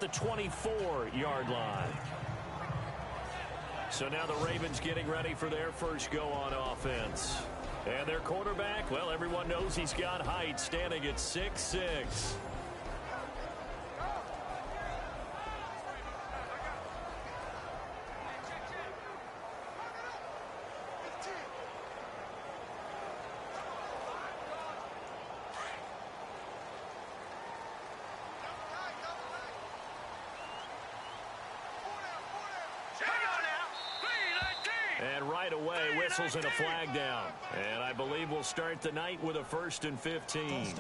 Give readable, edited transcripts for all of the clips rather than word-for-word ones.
the 24-yard line. So now the Ravens getting ready for their first go on offense. And their quarterback, well, everyone knows he's got height, standing at 6'6". And right away, whistles and a flag down. And I believe we'll start the night with a 1st and 15.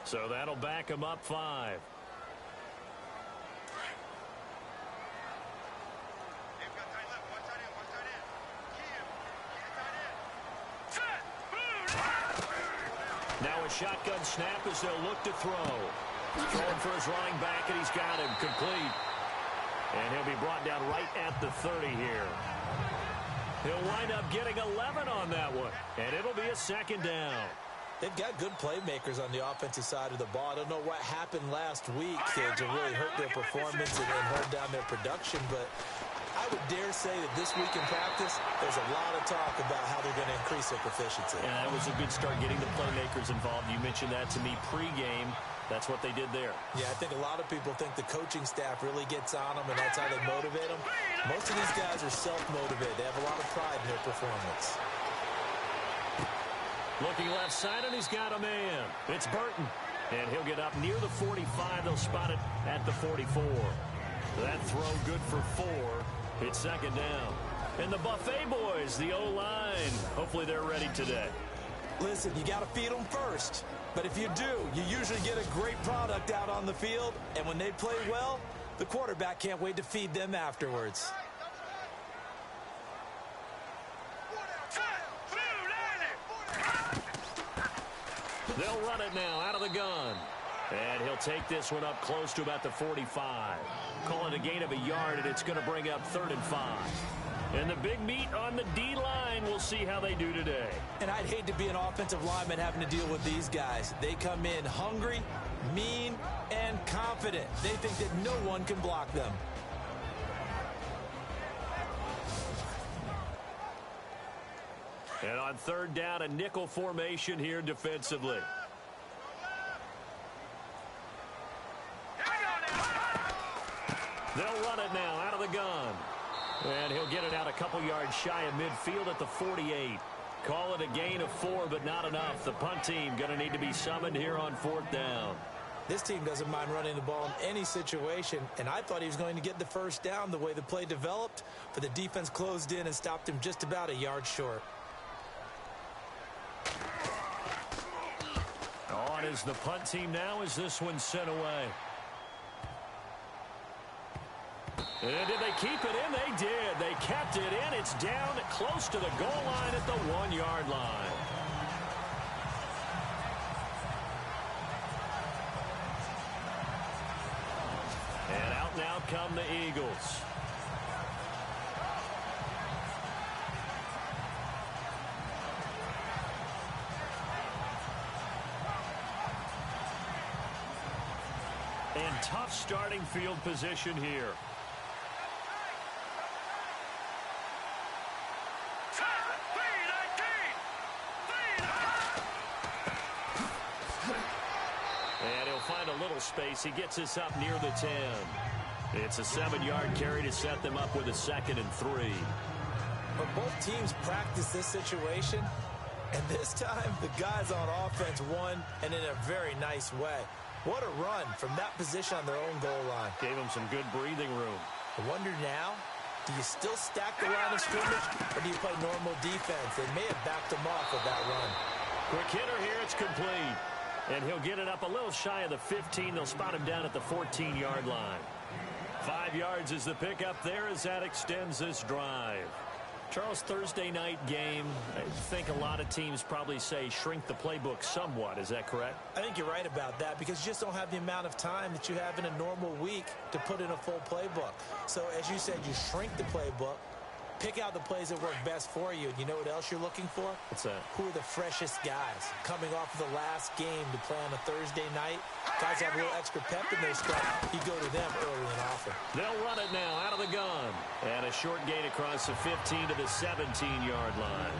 So that'll back them up 5. Now a shotgun snap as they'll look to throw. Throwing for his running back, and he's got him complete. And he'll be brought down right at the 30 here. He'll wind up getting 11 on that one, and it'll be a 2nd down. They've got good playmakers on the offensive side of the ball. I don't know what happened last week to really hurt their performance and hold down their production, but I would dare say that this week in practice, there's a lot of talk about how they're going to increase their proficiency. And that was a good start getting the playmakers involved. You mentioned that to me pregame. That's what they did there. Yeah, I think a lot of people think the coaching staff really gets on them, and that's how they motivate them. Most of these guys are self-motivated. They have a lot of pride in their performance. Looking left side, and he's got a man. It's Burton. And he'll get up near the 45. They'll spot it at the 44. That throw good for 4. It's 2nd down. And the Buffet boys, the O-line, hopefully they're ready today. Listen, you got to feed them first. But if you do, you usually get a great product out on the field. And when they play well, the quarterback can't wait to feed them afterwards. They'll run it now out of the gun. And he'll take this one up close to about the 45. Call it a gain of a yard, and it's going to bring up 3rd and 5. And the big meat on the D-line, we'll see how they do today. And I'd hate to be an offensive lineman having to deal with these guys. They come in hungry, mean, and confident. They think that no one can block them. And on 3rd down, a nickel formation here defensively. They'll run it now out of the gun. And he'll get it out a couple yards shy of midfield at the 48. Call it a gain of 4, but not enough. The punt team going to need to be summoned here on 4th down. This team doesn't mind running the ball in any situation, and I thought he was going to get the 1st down the way the play developed, but the defense closed in and stopped him just about a yard short. On is the punt team now as this one's sent away. And did they keep it in? They did. They kept it in. It's down close to the goal line at the 1-yard line. And out now come the Eagles. And tough starting field position here. A little space. He gets us up near the 10. It's a 7-yard carry to set them up with a 2nd and 3. But both teams practice this situation, and this time the guys on offense won, and in a very nice way. What a run from that position on their own goal line. Gave them some good breathing room. I wonder now, do you still stack the line of scrimmage, or do you play normal defense? They may have backed them off with that run. Quick hitter here. It's complete. And he'll get it up a little shy of the 15. They'll spot him down at the 14-yard line. 5 yards is the pickup there as that extends this drive. Charles, Thursday night game, I think a lot of teams probably say shrink the playbook somewhat. Is that correct? I think you're right about that because you just don't have the amount of time that you have in a normal week to put in a full playbook. So as you said, you shrink the playbook, Pick out the plays that work best for you. And you know what else you're looking for? What's that? Who are the freshest guys coming off of the last game to play on a Thursday night? Guys have a little extra pep in their step. You go to them early and often. They'll run it now out of the gun. And a short gain across the 15 to the 17-yard line.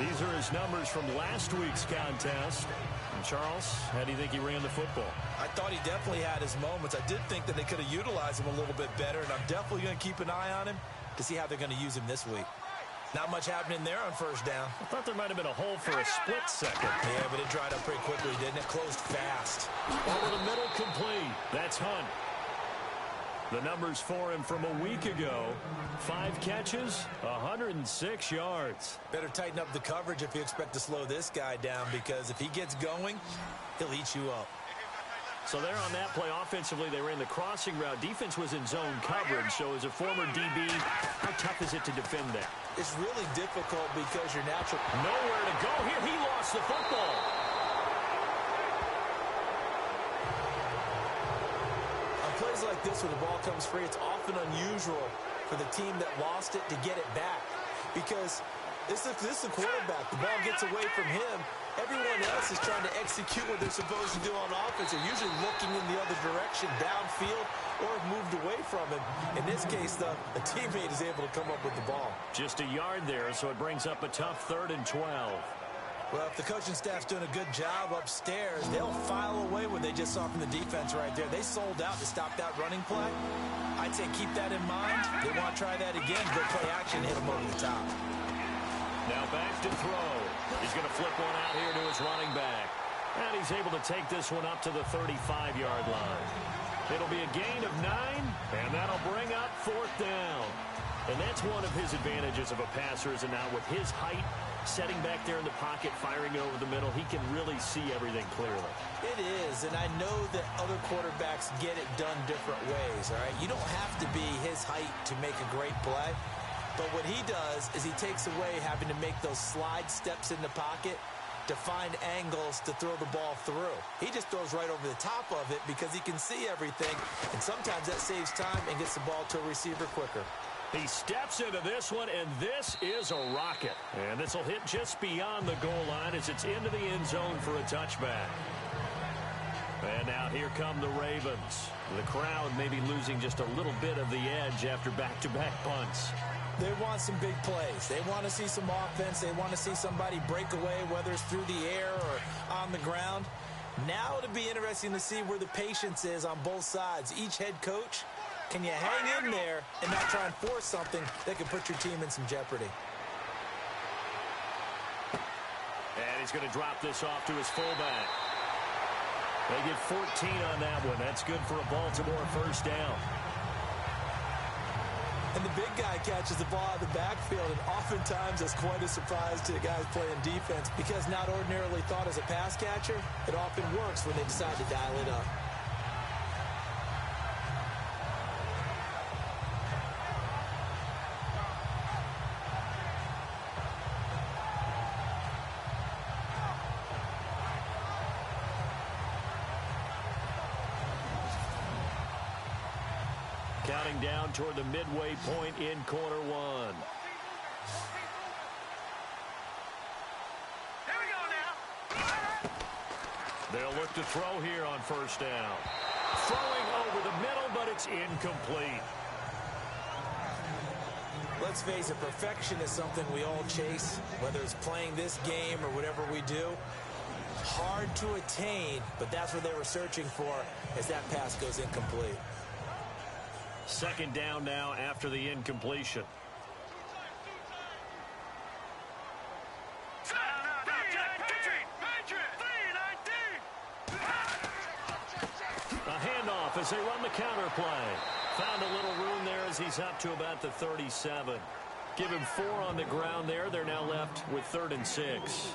These are his numbers from last week's contest. And Charles, how do you think he ran the football? I thought he definitely had his moments. I did think that they could have utilized him a little bit better, and I'm definitely going to keep an eye on him to see how they're going to use him this week. Not much happening there on first down. I thought there might have been a hole for a split second. Yeah, but it dried up pretty quickly, didn't it? Closed fast. Over the middle, complete. That's Hunt. The numbers for him from a week ago. 5 catches, 106 yards. Better tighten up the coverage if you expect to slow this guy down, because if he gets going, he'll eat you up. So there on that play, offensively, they ran the crossing route. Defense was in zone coverage, so as a former DB, how tough is it to defend that? It's really difficult because you're natural. Nowhere to go here. He lost the football. On plays like this, when the ball comes free, it's often unusual for the team that lost it to get it back, because this is the quarterback. The ball gets away from him. Everyone else is trying to execute what they're supposed to do on offense. They're usually looking in the other direction, downfield, or have moved away from him. In this case, though, a teammate is able to come up with the ball. Just a yard there, so it brings up a tough 3rd and 12. Well, if the coaching staff's doing a good job upstairs, they'll file away what they just saw from the defense right there. They sold out to stop that running play. I'd say keep that in mind. They want to try that again. Go play action, hit them over the top. Now back to throw. He's going to flip one out here to his running back. And he's able to take this one up to the 35-yard line. It'll be a gain of 9, and that'll bring up 4th down. And that's one of his advantages of a passer, is now with his height, setting back there in the pocket, firing over the middle, he can really see everything clearly. It is, and I know that other quarterbacks get it done different ways, all right? You don't have to be his height to make a great play. But what he does is he takes away having to make those slide steps in the pocket to find angles to throw the ball through. He just throws right over the top of it because he can see everything, and sometimes that saves time and gets the ball to a receiver quicker. He steps into this one, and this is a rocket. And this will hit just beyond the goal line as it's into the end zone for a touchback. And now here come the Ravens. The crowd may be losing just a little bit of the edge after back-to-back punts. They want some big plays. They want to see some offense. They want to see somebody break away, whether it's through the air or on the ground. Now it'll be interesting to see where the patience is on both sides. Each head coach, can you hang in there and not try and force something that can put your team in some jeopardy? And he's going to drop this off to his fullback. They get 14 on that one. That's good for a Baltimore first down. And the big guy catches the ball out of the backfield, and oftentimes that's quite a surprise to the guys playing defense, because not ordinarily thought as a pass catcher, it often works when they decide to dial it up. Counting down toward the midway point in quarter 1. Here we go now. They'll look to throw here on first down. Throwing over the middle, but it's incomplete. Let's face it, perfection is something we all chase, whether it's playing this game or whatever we do. Hard to attain, but that's what they were searching for as that pass goes incomplete. Second down now after the incompletion. A handoff as they run the counter play. Found a little room there as he's up to about the 37. Give him 4 on the ground there. They're now left with 3rd and 6.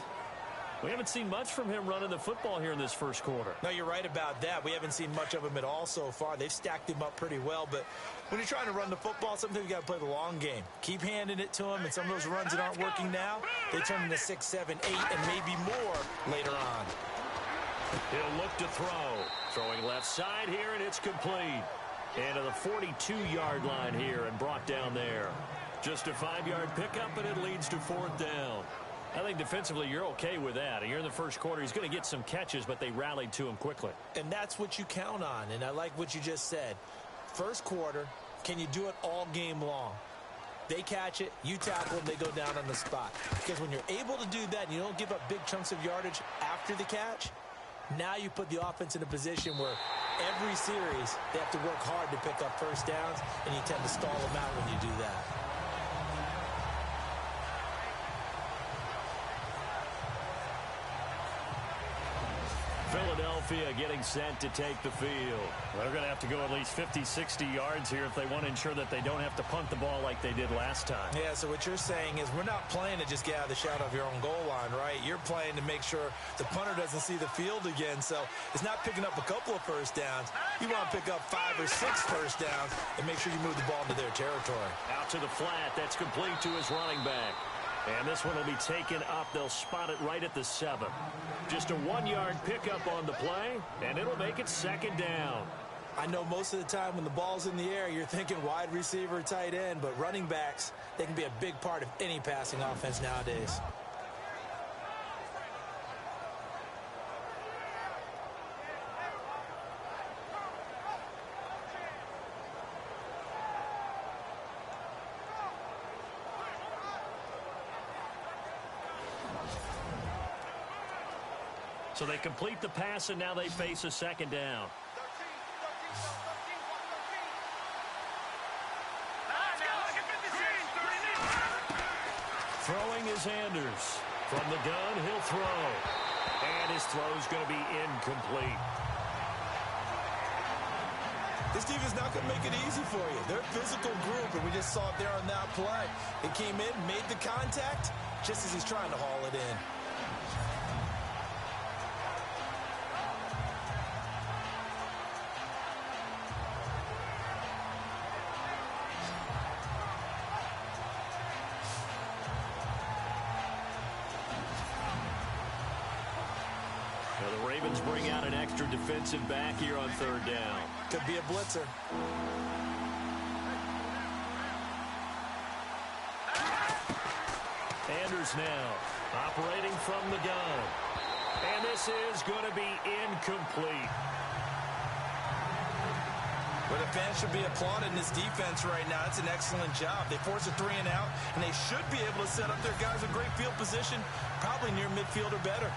We haven't seen much from him running the football here in this first quarter. No, you're right about that. We haven't seen much of him at all so far. They've stacked him up pretty well, but when you're trying to run the football, sometimes you got to play the long game. Keep handing it to him, and some of those runs that aren't working now, they turn into 6, 7, 8, and maybe more later on. He'll look to throw. Throwing left side here, and it's complete. And to the 42-yard line here and brought down there. Just a 5-yard pickup, and it leads to 4th down. I think defensively you're okay with that. You're in the first quarter. He's going to get some catches, but they rallied to him quickly. And that's what you count on, and I like what you just said. First quarter, can you do it all game long? They catch it, you tackle them, they go down on the spot. Because when you're able to do that and you don't give up big chunks of yardage after the catch, now you put the offense in a position where every series they have to work hard to pick up first downs, and you tend to stall them out when you do that. Philadelphia getting set to take the field. They're going to have to go at least 50, 60 yards here if they want to ensure that they don't have to punt the ball like they did last time. Yeah, so what you're saying is we're not playing to just get out of the shadow of your own goal line, right? You're playing to make sure the punter doesn't see the field again. So it's not picking up a couple of first downs. You want to pick up 5 or 6 first downs and make sure you move the ball into their territory. Out to the flat. That's complete to his running back. And this one will be taken up. They'll spot it right at the 7. Just a 1-yard pickup on the play, and it'll make it 2nd down. I know most of the time when the ball's in the air, you're thinking wide receiver, tight end, but running backs, they can be a big part of any passing offense nowadays. So they complete the pass, and now they face a 2nd down. Throwing is Anders. From the gun, he'll throw. And his throw is going to be incomplete. This defense is not going to make it easy for you. They're a physical group, and we just saw it there on that play. It came in, made the contact, just as he's trying to haul it in. Bring out an extra defensive back here on 3rd down. Could be a blitzer. Anders now operating from the gun. And this is going to be incomplete. But the fans should be applauding this defense right now. It's an excellent job. They force a 3-and-out, and they should be able to set up their guys in great field position, probably near midfield or better.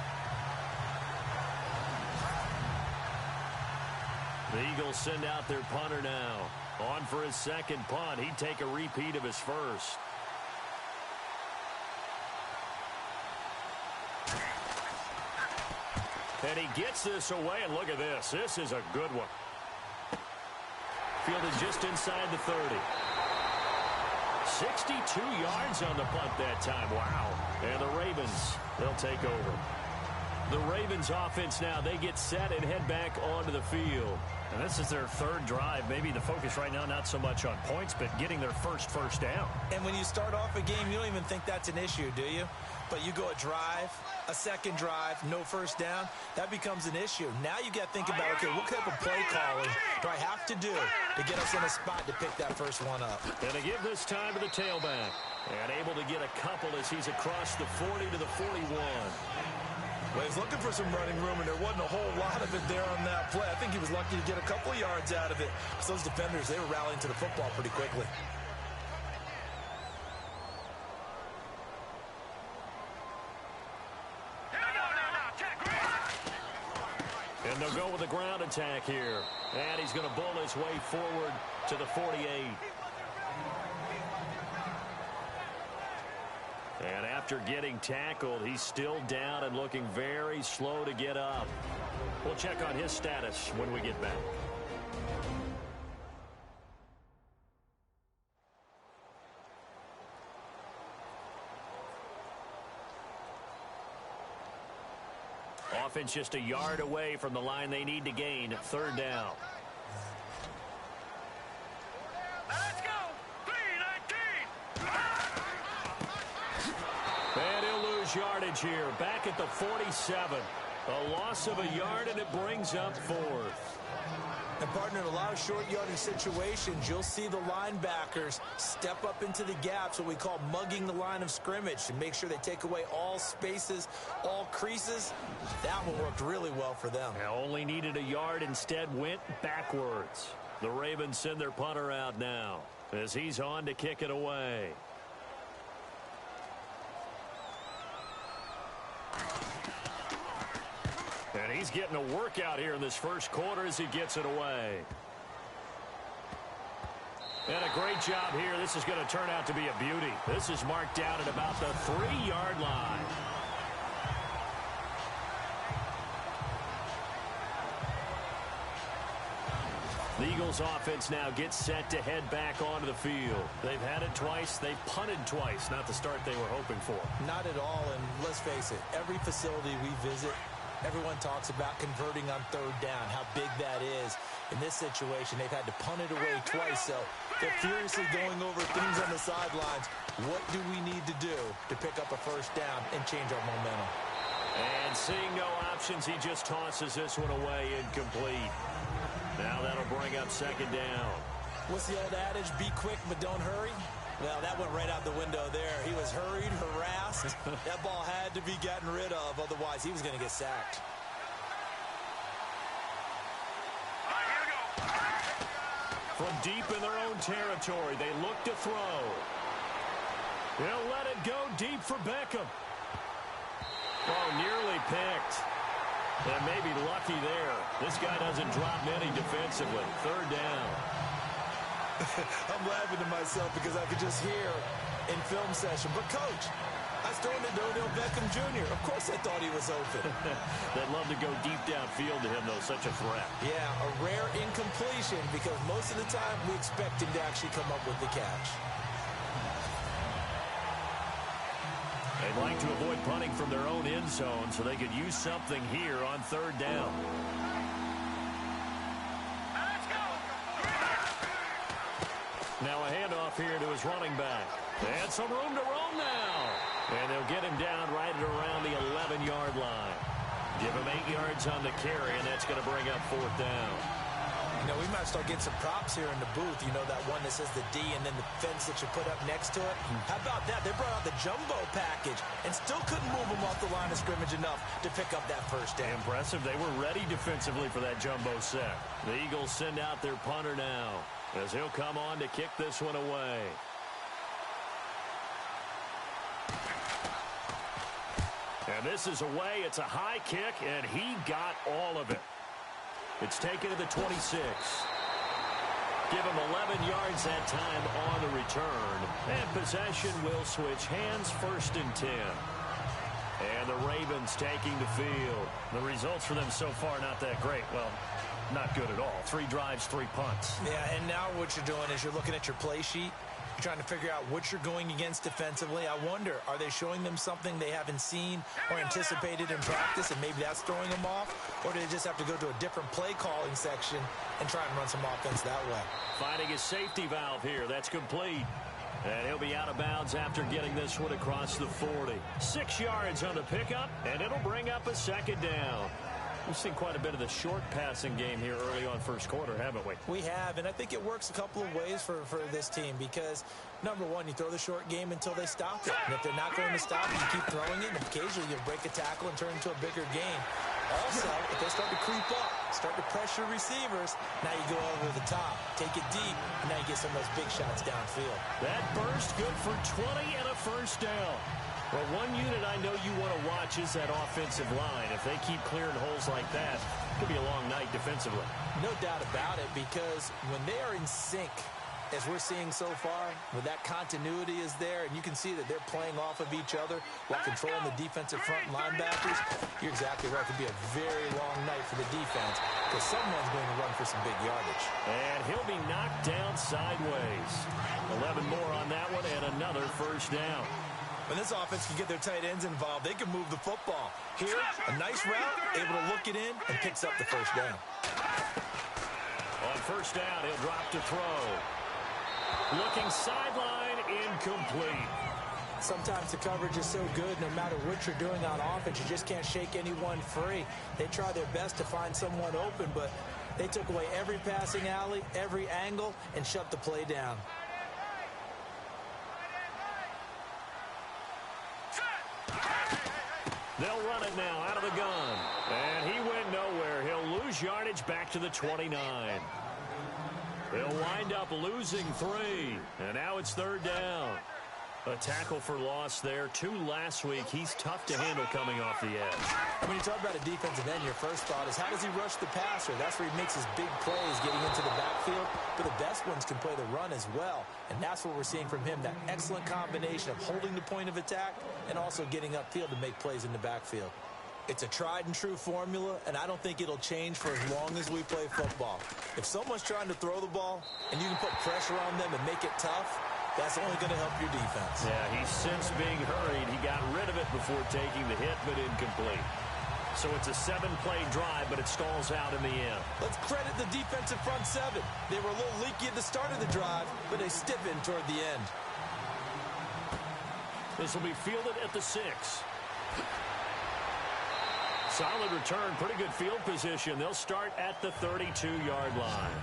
The Eagles send out their punter now. On for his 2nd punt. He'd take a repeat of his first. And he gets this away, and look at this. This is a good one. Fielded just inside the 30. 62 yards on the punt that time. Wow. And the Ravens, they'll take over. The Ravens offense now, they get set and head back onto the field. And this is their 3rd drive. Maybe the focus right now not so much on points, but getting their first down. And when you start off a game, you don't even think that's an issue, do you? But you go a drive, a 2nd drive, no first down, that becomes an issue. Now you got to think about, okay, what type of play calling do I have to do to get us in a spot to pick that first one up? And to give this time to the tailback. And able to get a couple as he's across the 40 to the 41. Well, he's looking for some running room, and there wasn't a whole lot of it there on that play. I think he was lucky to get a couple of yards out of it. So those defenders, they were rallying to the football pretty quickly. And they'll go with the ground attack here. And he's going to bull his way forward to the 48. And after getting tackled, he's still down and looking very slow to get up. We'll check on his status when we get back. Offense just a yard away from the line they need to gain. 3rd down. Let's go. 3-19. And he'll lose yardage here. Back at the 47. A loss of a yard, and it brings up 4th. And, partner, in a lot of short yardage situations, you'll see the linebackers step up into the gaps, what we call mugging the line of scrimmage, to make sure they take away all spaces, all creases. That one worked really well for them. Now only needed a yard, instead went backwards. The Ravens send their punter out now as he's on to kick it away. And he's getting a workout here in this first quarter as he gets it away. And a great job here. This is going to turn out to be a beauty. This is marked down at about the 3-yard line. The Eagles offense now gets set to head back onto the field. They've had it twice. They've punted twice. Not the start they were hoping for. Not at all, and let's face it, every facility we visit, everyone talks about converting on third down, how big that is. In this situation, they've had to punt it away twice, so they're furiously going over things on the sidelines. What do we need to do to pick up a first down and change our momentum? And seeing no options, he just tosses this one away, incomplete. Now that'll bring up second down. What's the old adage? Be quick, but don't hurry. Well, that went right out the window there. He was hurried, harassed. That ball had to be gotten rid of, otherwise he was going to get sacked. From deep in their own territory, they look to throw. He'll let it go deep for Beckham. Oh, nearly picked. And maybe lucky there. This guy doesn't drop many defensively. Third down. I'm laughing to myself because I could just hear in film session. But, Coach, I was throwing to Odell Beckham Jr. Of course I thought he was open. They'd love to go deep downfield to him, though. Such a threat. Yeah, a rare incompletion because most of the time we expect him to actually come up with the catch. They'd like to avoid punting from their own end zone so they could use something here on third down. Now a handoff here to his running back. And some room to roam now. And they'll get him down right at around the 11-yard line. Give him 8 yards on the carry, and that's going to bring up fourth down. You know, we might start getting some props here in the booth. You know, that one that says the D and then the fence that you put up next to it. How about that? They brought out the jumbo package and still couldn't move them off the line of scrimmage enough to pick up that first down. Impressive. They were ready defensively for that jumbo set. The Eagles send out their punter now as he'll come on to kick this one away. And this is away. It's a high kick, and he got all of it. It's taken to the 26. Give him 11 yards that time on the return. And possession will switch hands, 1st and 10. And the Ravens taking the field. The results for them so far not that great. Well, not good at all. 3 drives, 3 punts. Yeah, and now what you're doing is you're looking at your play sheet. You're trying to figure out what you're going against defensively. I wonder, are they showing them something they haven't seen or anticipated in practice, and maybe that's throwing them off? Or do they just have to go to a different play calling section and try and run some offense that way? Finding a safety valve here. That's complete. And he'll be out of bounds after getting this one across the 40. 6 yards on the pickup, and it'll bring up a second down. We've seen quite a bit of the short passing game here early on first quarter, haven't we? We have, and I think it works a couple of ways for this team because, number one, you throw the short game until they stop it. And if they're not going to stop it, you keep throwing it, and occasionally you'll break a tackle and turn it into a bigger game. Also, if they start to creep up, start to pressure receivers, now you go over the top, take it deep, and now you get some of those big shots downfield. That burst good for 20 and a first down. Well, one unit I know you want to watch is that offensive line. If they keep clearing holes like that, it could be a long night defensively. No doubt about it, because when they are in sync, as we're seeing so far, when that continuity is there, and you can see that they're playing off of each other while controlling the defensive front linebackers, you're exactly right. It could be a very long night for the defense because someone's going to run for some big yardage. And he'll be knocked down sideways. 11 more on that one and another first down. When this offense can get their tight ends involved, they can move the football. Here, a nice route, able to look it in, and picks up the first down. On first down, he'll drop to throw. Looking sideline, incomplete. Sometimes the coverage is so good, no matter what you're doing on offense, you just can't shake anyone free. They try their best to find someone open, but They took away every passing alley, every angle, and shut the play down. They'll run it now out of the gun. And he went nowhere. He'll lose yardage back to the 29. They'll wind up losing 3. And now it's 3rd down. A tackle for loss there. 2 last week. He's tough to handle coming off the edge. When you talk about a defensive end, your first thought is, how does he rush the passer? That's where he makes his big plays getting into the backfield. But the best ones can play the run as well. And that's what we're seeing from him, that excellent combination of holding the point of attack and also getting upfield to make plays in the backfield. It's a tried and true formula, and I don't think it'll change for as long as we play football. If someone's trying to throw the ball and you can put pressure on them and make it tough, that's only going to help your defense. Yeah, he's since being hurried. He got rid of it before taking the hit, but incomplete. So it's a 7-play drive, but it stalls out in the end. Let's credit the defensive front 7. They were a little leaky at the start of the drive, but they stiffened toward the end. This will be fielded at the 6. Solid return, pretty good field position. They'll start at the 32-yard line.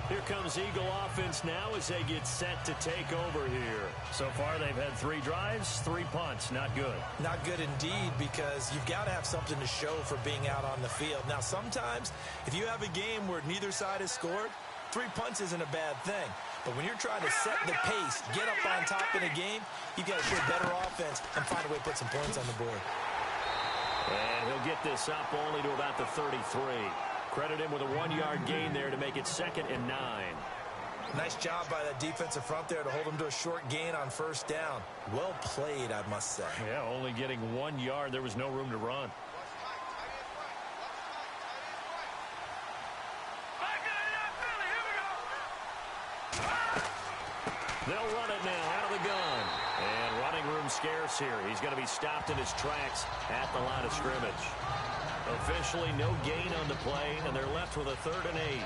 Here comes Eagle offense now as they get set to take over here. So far, they've had 3 drives, 3 punts. Not good. Not good indeed, because you've got to have something to show for being out on the field. Now, sometimes, if you have a game where neither side has scored, 3 punts isn't a bad thing. But when you're trying to set the pace, get up on top in a game, you've got to show better offense and find a way to put some points on the board. And he'll get this up only to about the 33. Credit him with a 1-yard gain there to make it 2nd and 9. Nice job by that defensive front there to hold him to a short gain on 1st down. Well played, I must say. Yeah, only getting 1 yard. There was no room to run. They'll run it now out of the gun. And running room scarce here. He's going to be stopped in his tracks at the line of scrimmage. Officially no gain on the play, and they're left with a 3rd and 8.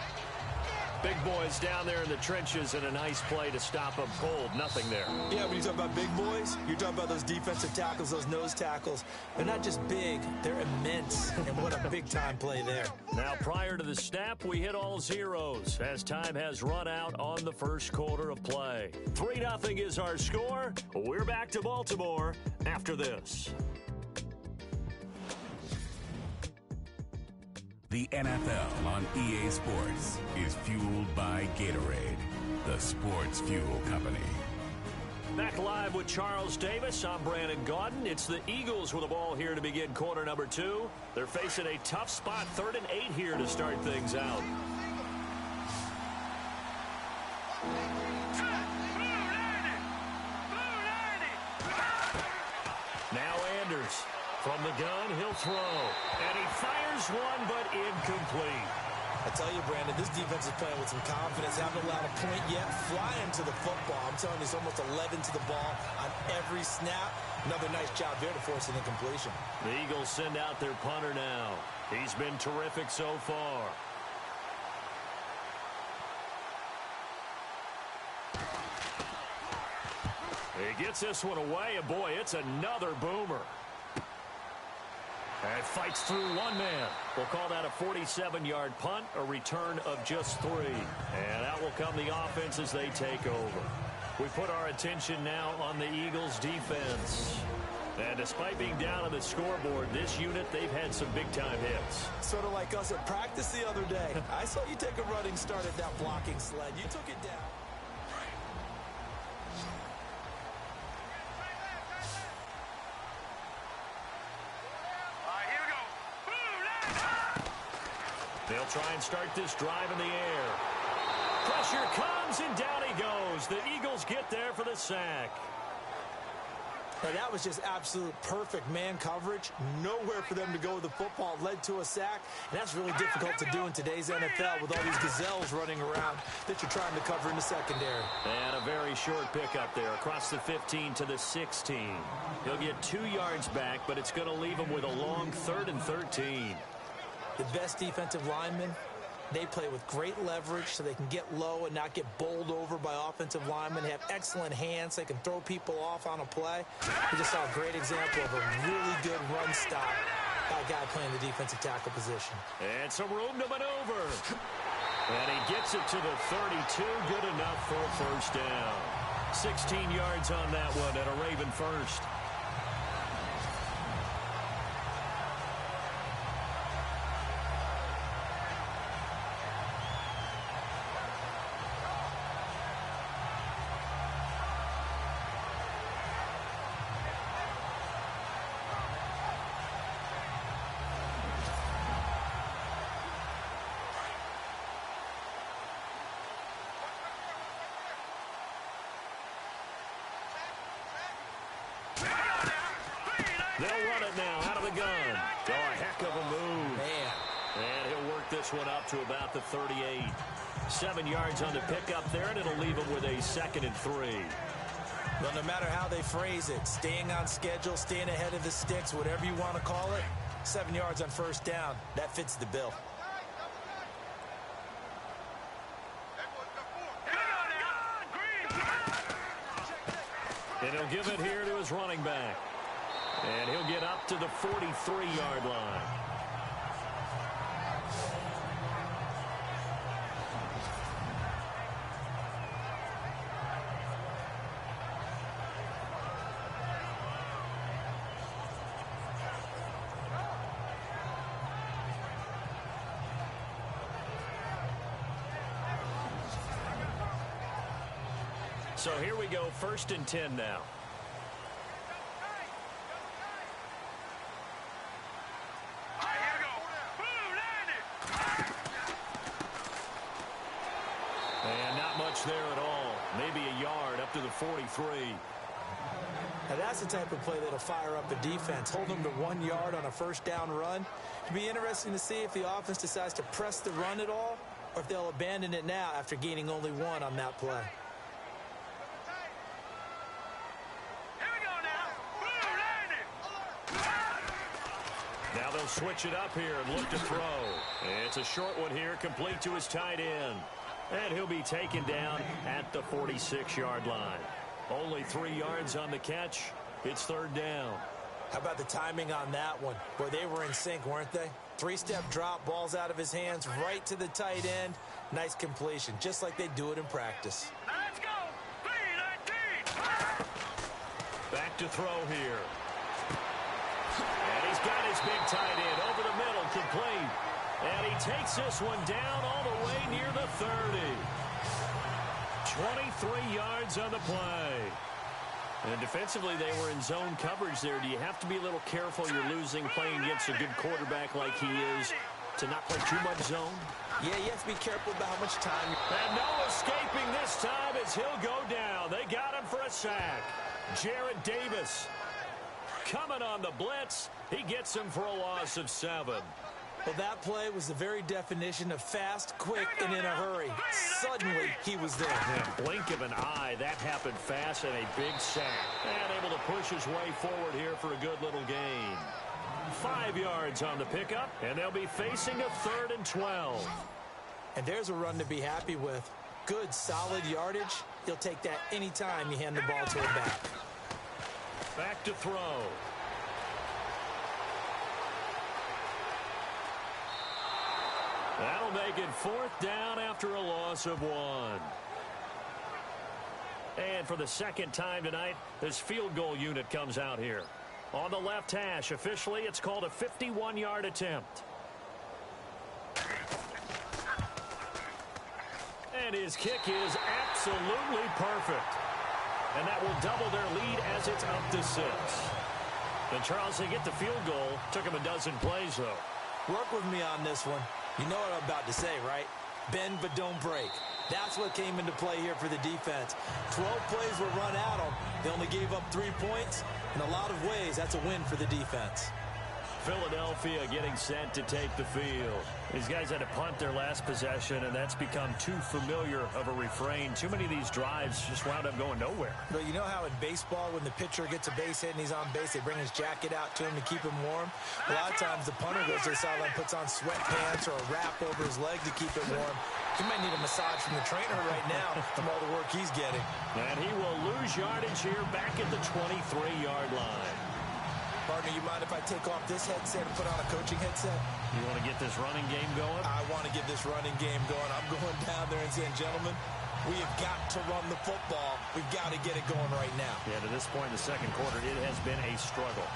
Big boys down there in the trenches, and a nice play to stop them cold. Nothing there. Yeah, when you talk about big boys, you're talking about those defensive tackles, those nose tackles. They're not just big, they're immense. And what a big-time play there. Now, prior to the snap, we hit all zeros as time has run out on the first quarter of play. 3-0 is our score. We're back to Baltimore after this. The NFL on EA Sports is fueled by Gatorade, the sports fuel company. Back live with Charles Davis. I'm Brandon Gaudin. It's the Eagles with the ball here to begin quarter number 2. They're facing a tough spot, 3rd and 8 here to start things out. Now Anders. From the gun, he'll throw. And he fires one, but incomplete. I tell you, Brandon, this defense is playing with some confidence. Haven't allowed a point yet. Flying to the football. I'm telling you, it's almost 11 to the ball on every snap. Another nice job there to force an incompletion. The Eagles send out their punter now. He's been terrific so far. He gets this one away, and boy, it's another boomer. And fights through one man. We'll call that a 47-yard punt, a return of just 3. And out will come the offense as they take over. We put our attention now on the Eagles' defense. And despite being down on the scoreboard, this unit, they've had some big-time hits. Sort of like us at practice the other day. I saw you take a running start at that blocking sled. You took it down. They'll try and start this drive in the air. Pressure comes, and down he goes. The Eagles get there for the sack. Now, that was just absolute perfect man coverage. Nowhere for them to go with the football. Led to a sack. And that's really difficult to do in today's NFL with all these gazelles running around that you're trying to cover in the secondary. And a very short pickup there across the 15 to the 16. He'll get 2 yards back, but it's going to leave him with a long 3rd and 13. The best defensive linemen, they play with great leverage so they can get low and not get bowled over by offensive linemen. They have excellent hands. They can throw people off on a play. We just saw a great example of a really good run stop that guy playing the defensive tackle position. And some room to maneuver. And he gets it to the 32. Good enough for a first down. 16 yards on that one and a Raven first. They'll run it now out of the gun. Oh, a heck of a move. Man. And he'll work this one up to about the 38. 7 yards on the pickup there, and it'll leave him with a 2nd and 3. Well, no matter how they phrase it, staying on schedule, staying ahead of the sticks, whatever you want to call it, 7 yards on first down, that fits the bill. And he'll give it here to his running back. And he'll get up to the 43-yard line. So here we go, 1st and 10 now. And not much there at all. Maybe a yard up to the 43. Now that's the type of play that'll fire up a defense. Hold them to 1 yard on a first down run. It'll be interesting to see if the offense decides to press the run at all, or if they'll abandon it now after gaining only 1 on that play. Now they'll switch it up here and look to throw. It's a short one here, complete to his tight end. And he'll be taken down at the 46-yard line. Only 3 yards on the catch. It's 3rd down. How about the timing on that one? Boy, they were in sync, weren't they? 3-step drop, balls out of his hands, right to the tight end. Nice completion, just like they do it in practice. Let's go! Back to throw here. And he's got his big tight end over the middle, complete. And he takes this one down all the way near the 30. 23 yards on the play. And defensively, they were in zone coverage there. Do you have to be a little careful? You're losing, playing against a good quarterback like he is, to not play too much zone? Yeah, you have to be careful about how much time. And no escaping this time as he'll go down. They got him for a sack. Jared Davis coming on the blitz. He gets him for a loss of 7. Well, that play was the very definition of fast, quick, and in a hurry. Suddenly, he was there. Yeah, blink of an eye, that happened fast and a big sack. And able to push his way forward here for a good little gain. 5 yards on the pickup, and they'll be facing a 3rd and 12. And there's a run to be happy with. Good, solid yardage. You'll take that anytime you hand the ball to a back. Back to throw. That'll make it 4th down after a loss of 1. And for the 2nd time tonight, this field goal unit comes out here. On the left hash, officially, it's called a 51-yard attempt. And his kick is absolutely perfect. And that will double their lead as it's up to 6. And Charles, they get the field goal. Took him a dozen plays, though. Work with me on this one. You know what I'm about to say, right? Bend but don't break. That's what came into play here for the defense. 12 plays were run at them. They only gave up 3 points. In a lot of ways, that's a win for the defense. Philadelphia getting set to take the field. These guys had to punt their last possession, and that's become too familiar of a refrain. Too many of these drives just wound up going nowhere. But you know how in baseball, when the pitcher gets a base hit and he's on base, they bring his jacket out to him to keep him warm? A lot of times the punter goes to the sideline, puts on sweatpants or a wrap over his leg to keep it warm. He might need a massage from the trainer right now from all the work he's getting. And he will lose yardage here back at the 23-yard line. Partner, you mind if I take off this headset and put on a coaching headset? You want to get this running game going? I want to get this running game going. I'm going down there and saying, gentlemen, we have got to run the football. We've got to get it going right now. Yeah, to this point in the second quarter, it has been a struggle.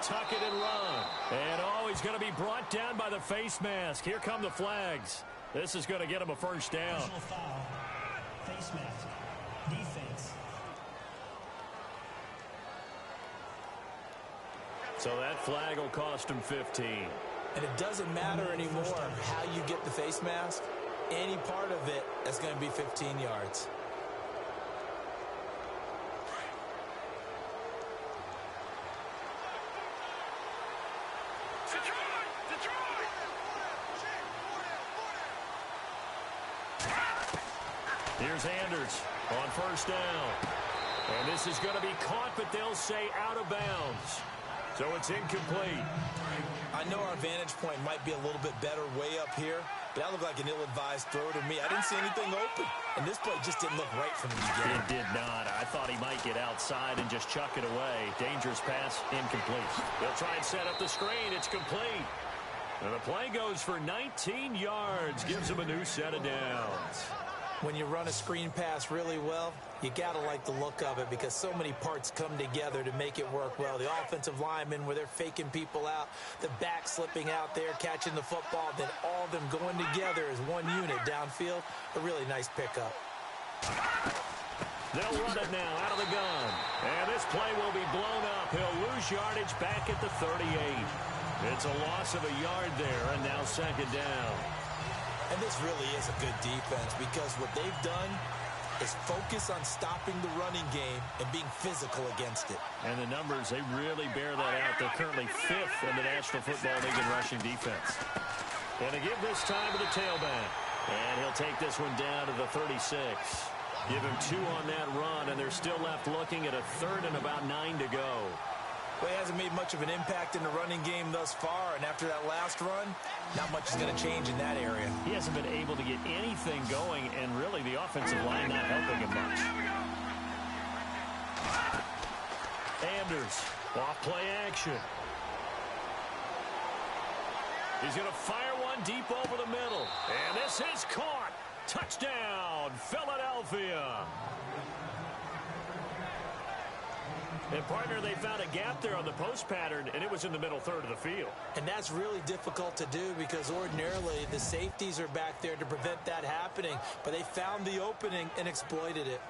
Tuck it and run. And, oh, he's going to be brought down by the face mask. Here come the flags. This is going to get him a first down. Personal foul. Face mask. Defense. So that flag will cost him 15. And it doesn't matter anymore how you get the face mask. Any part of it is going to be 15 yards. Here's Anders on first down. And this is going to be caught, but they'll say out of bounds. So it's incomplete. I know our vantage point might be a little bit better way up here, but that looked like an ill-advised throw to me. I didn't see anything open, and this play just didn't look right from the beginning. It did not. I thought he might get outside and just chuck it away. Dangerous pass, incomplete. They'll try and set up the screen. It's complete. And the play goes for 19 yards. Gives him a new set of downs. When you run a screen pass really well, you got to like the look of it because so many parts come together to make it work well. The offensive linemen, where they're faking people out, the back slipping out there, catching the football, then all of them going together as one unit downfield. A really nice pickup. They'll run it now out of the gun. And this play will be blown up. He'll lose yardage back at the 38. It's a loss of a yard there, and now second down. And this really is a good defense because what they've done is focus on stopping the running game and being physical against it. And the numbers, they really bear that out. They're currently 5th in the National Football League in rushing defense. And they give this time to the tailback. And he'll take this one down to the 36. Give him 2 on that run, and they're still left looking at a third and about 9 to go. Well, he hasn't made much of an impact in the running game thus far, and after that last run, not much is going to change in that area. He hasn't been able to get anything going, and really the offensive line not helping him much. Anders, off play action. He's going to fire one deep over the middle, and this is caught. Touchdown, Philadelphia. And, partner, they found a gap there on the post pattern, and it was in the middle third of the field. And that's really difficult to do because ordinarily the safeties are back there to prevent that happening. But they found the opening and exploited it.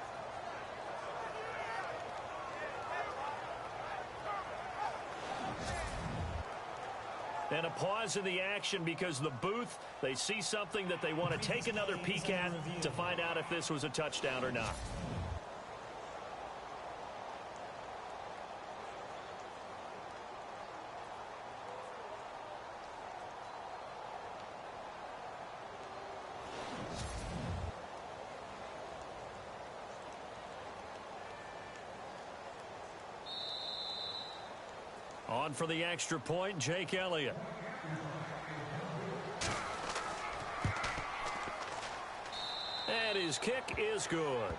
And a pause in the action because the booth, they see something that they want to take another peek at to find out if this was a touchdown or not. On for the extra point, Jake Elliott. And his kick is good.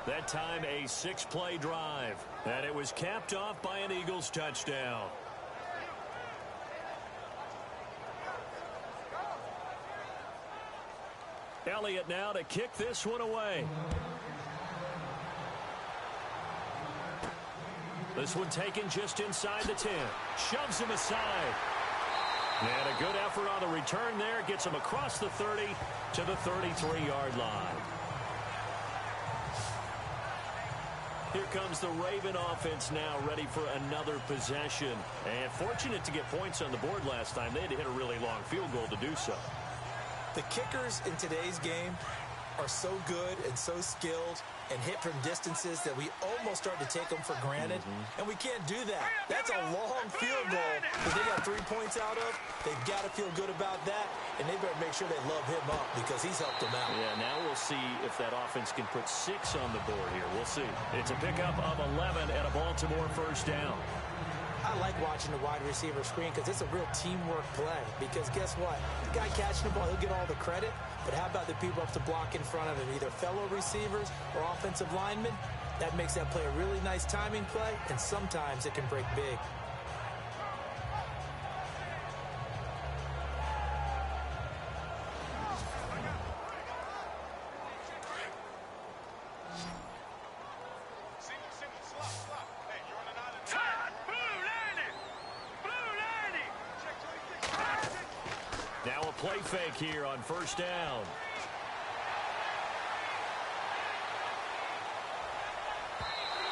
That time a 6-play drive. And it was capped off by an Eagles touchdown. Elliott now to kick this one away. This one taken just inside the 10. Shoves him aside. And a good effort on the return there. Gets him across the 30 to the 33-yard line. Here comes the Raven offense now ready for another possession. And fortunate to get points on the board last time. They had to hit a really long field goal to do so. The kickers in today's game are so good and so skilled and hit from distances that we almost start to take them for granted, and we can't do that. That's a long field goal that they got 3 points out of. They've got to feel good about that, and they better make sure they love him up because he's helped them out. Yeah, now we'll see if that offense can put 6 on the board here. We'll see. It's a pickup of 11 and a Baltimore first down. I like watching the wide receiver screen because it's a real teamwork play. Because guess what? The guy catching the ball, he'll get all the credit. But how about the people up to block in front of him, either fellow receivers or offensive linemen? That makes that play a really nice timing play, and sometimes it can break big. Play fake here on first down.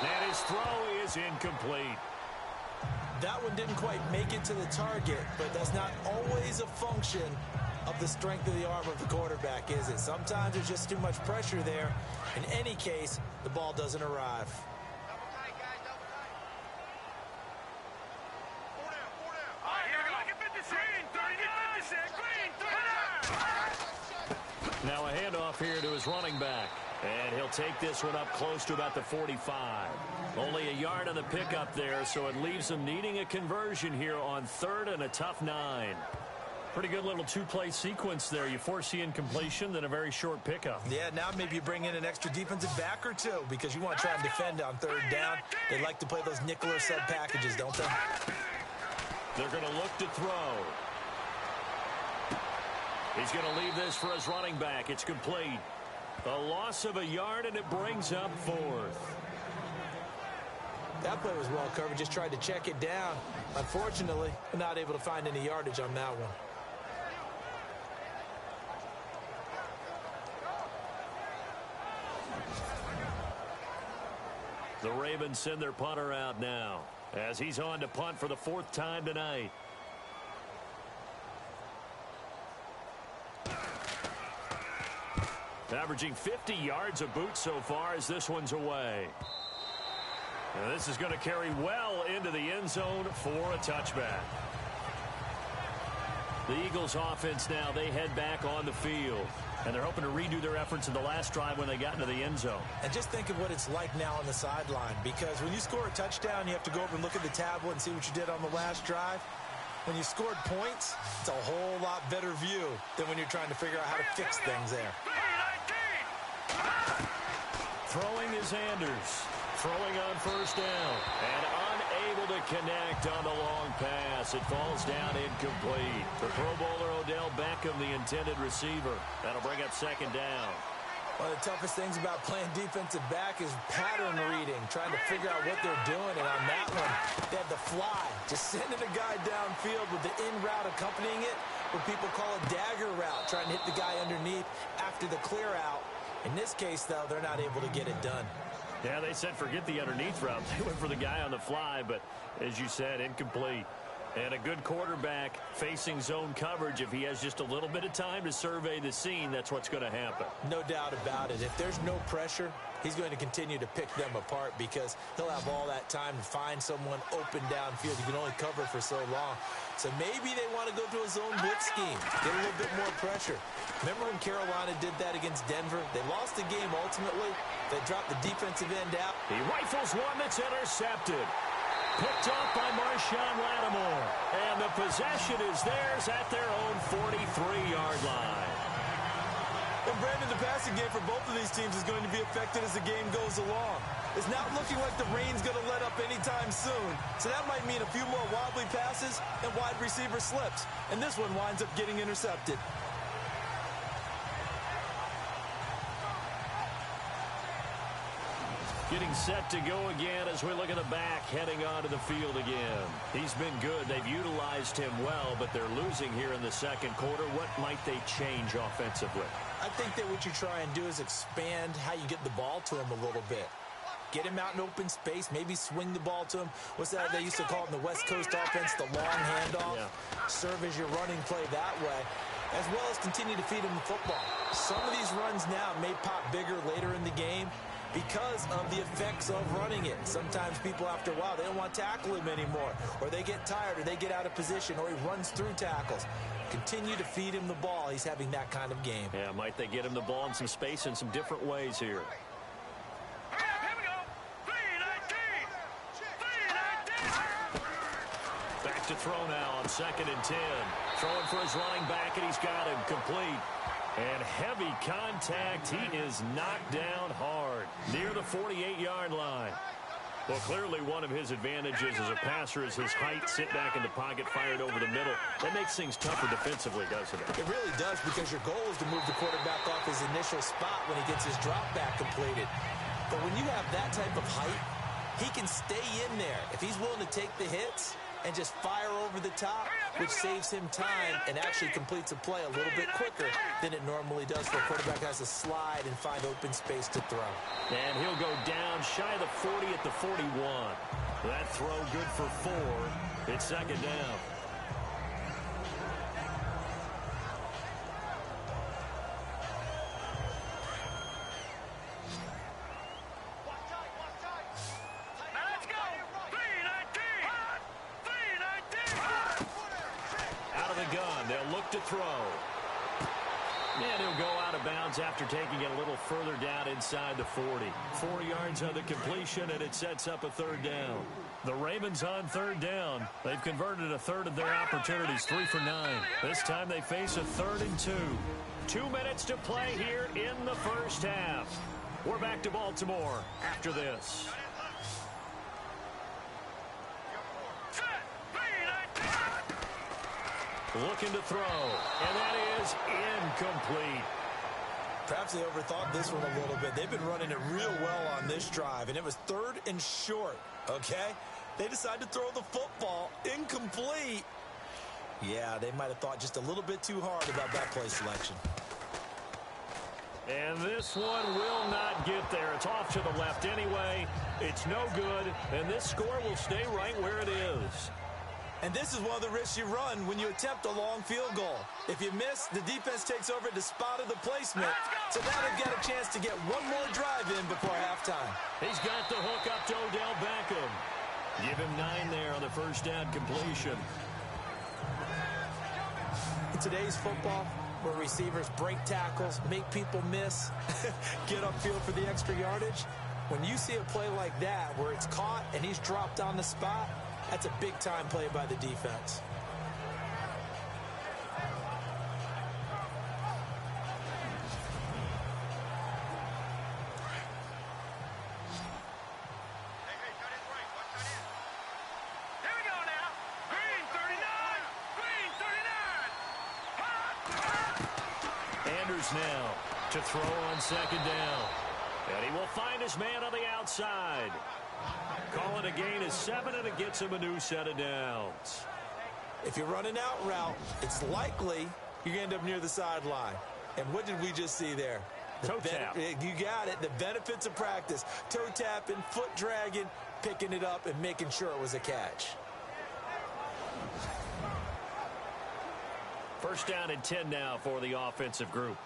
And his throw is incomplete. That one didn't quite make it to the target, but that's not always a function of the strength of the arm of the quarterback, is it? Sometimes there's just too much pressure there. In any case, the ball doesn't arrive. Now a handoff here to his running back. And he'll take this one up close to about the 45. Only a yard on the pickup there, so it leaves him needing a conversion here on 3rd and a tough 9. Pretty good little two-play sequence there. You force the incompletion, then a very short pickup. Yeah, now maybe you bring in an extra defensive back or two because you want to try and defend on 3rd down. They like to play those nickel or sub packages, don't they? They're going to look to throw. He's going to leave this for his running back. It's complete. A loss of a yard, and it brings up 4th. That play was well covered. Just tried to check it down. Unfortunately, not able to find any yardage on that one. The Ravens send their punter out now as he's on to punt for the 4th time tonight. Averaging 50 yards a boot so far as this one's away. And this is going to carry well into the end zone for a touchback. The Eagles offense now, they head back on the field. And they're hoping to redo their efforts in the last drive when they got into the end zone. And just think of what it's like now on the sideline. Because when you score a touchdown, you have to go over and look at the tablet and see what you did on the last drive. When you scored points, it's a whole lot better view than when you're trying to figure out how to fix things there. Throwing is Anders. Throwing on first down. And unable to connect on the long pass. It falls down incomplete. The Pro Bowler Odell Beckham, the intended receiver. That'll bring up 2nd down. One of the toughest things about playing defensive back is pattern reading, trying to figure out what they're doing. And on that one, they had the fly, just sending a guy downfield with the in route accompanying it, what people call a dagger route, trying to hit the guy underneath after the clear out. In this case, though, they're not able to get it done. Yeah, they said forget the underneath route. They went for the guy on the fly, but as you said, incomplete. And a good quarterback facing zone coverage, if he has just a little bit of time to survey the scene, that's what's going to happen. No doubt about it. If there's no pressure, he's going to continue to pick them apart because he'll have all that time to find someone open downfield. You can only cover for so long. So maybe they want to go to a zone blitz scheme, get a little bit more pressure. Remember when Carolina did that against Denver? They lost the game ultimately. They dropped the defensive end out. He rifles one that's intercepted. Picked off by Marshawn Lattimore. And the possession is theirs at their own 43-yard line. And Brandon, the passing game for both of these teams is going to be affected as the game goes along. It's not looking like the rain's going to let up anytime soon. So that might mean a few more wobbly passes and wide receiver slips. And this one winds up getting intercepted. Getting set to go again as we look at the back heading onto the field again. He's been good. They've utilized him well, but they're losing here in the 2nd quarter. What might they change offensively? I think that what you try and do is expand how you get the ball to him a little bit. Get him out in open space, maybe swing the ball to him. What's that they used to call it in the West Coast offense, the long handoff? Yeah. Serve as your running play that way. as well as continue to feed him the football. Some of these runs now may pop bigger later in the game because of the effects of running it. Sometimes people, after a while, they don't want to tackle him anymore, or they get tired, or they get out of position, or he runs through tackles. Continue to feed him the ball. He's having that kind of game. Yeah, might they get him the ball in some space in some different ways here. Here we go. 3-19. 3-19. Back to throw now on 2nd and 10. Throwing for his running back, and he's got him complete. And heavy contact. He is knocked down hard near the 48-yard line. Well, clearly one of his advantages as a passer is his height, sit back in the pocket, fired over the middle. That makes things tougher defensively, doesn't it? It really does, because your goal is to move the quarterback off his initial spot when he gets his drop back completed. But when you have that type of height, he can stay in there. If he's willing to take the hits and just fire over the top, which saves him time and actually completes a play a little bit quicker than it normally does for a quarterback who has to slide and find open space to throw. And he'll go down shy of the 40 at the 41. That throw good for 4. It's 2nd down. To throw. And he'll go out of bounds after taking it a little further down inside the 40. 4 yards on the completion, and it sets up a 3rd down. The Ravens on 3rd down. They've converted a third of their opportunities, 3 for 9. This time they face a 3rd and 2. 2 minutes to play here in the first half. We're back to Baltimore after this. Looking to throw, and that is incomplete. Perhaps they overthought this one a little bit. They've been running it real well on this drive, and it was 3rd and short, okay? They decided to throw the football incomplete. Yeah, they might have thought just a little bit too hard about that play selection. And this one will not get there. It's off to the left anyway. It's no good, and this score will stay right where it is. And this is one of the risks you run when you attempt a long field goal. If you miss, the defense takes over the spot of the placement. So now they've got a chance to get one more drive in before halftime. He's got the hook up to Odell Beckham. Give him 9 there on the first down completion. In today's football, where receivers break tackles, make people miss, get upfield for the extra yardage, when you see a play like that where it's caught and he's dropped on the spot, that's a big-time play by the defense. Here we go now. Green 39. Green 39. Anders now to throw on 2nd down. And he will find his man on the outside. Calling a gain of 7, and it gets him a new set of downs. If you're running out route, it's likely you're going to end up near the sideline. And what did we just see there? Toe tap. You got it. The benefits of practice. Toe tapping, foot dragging, picking it up, and making sure it was a catch. First down and 10 now for the offensive group.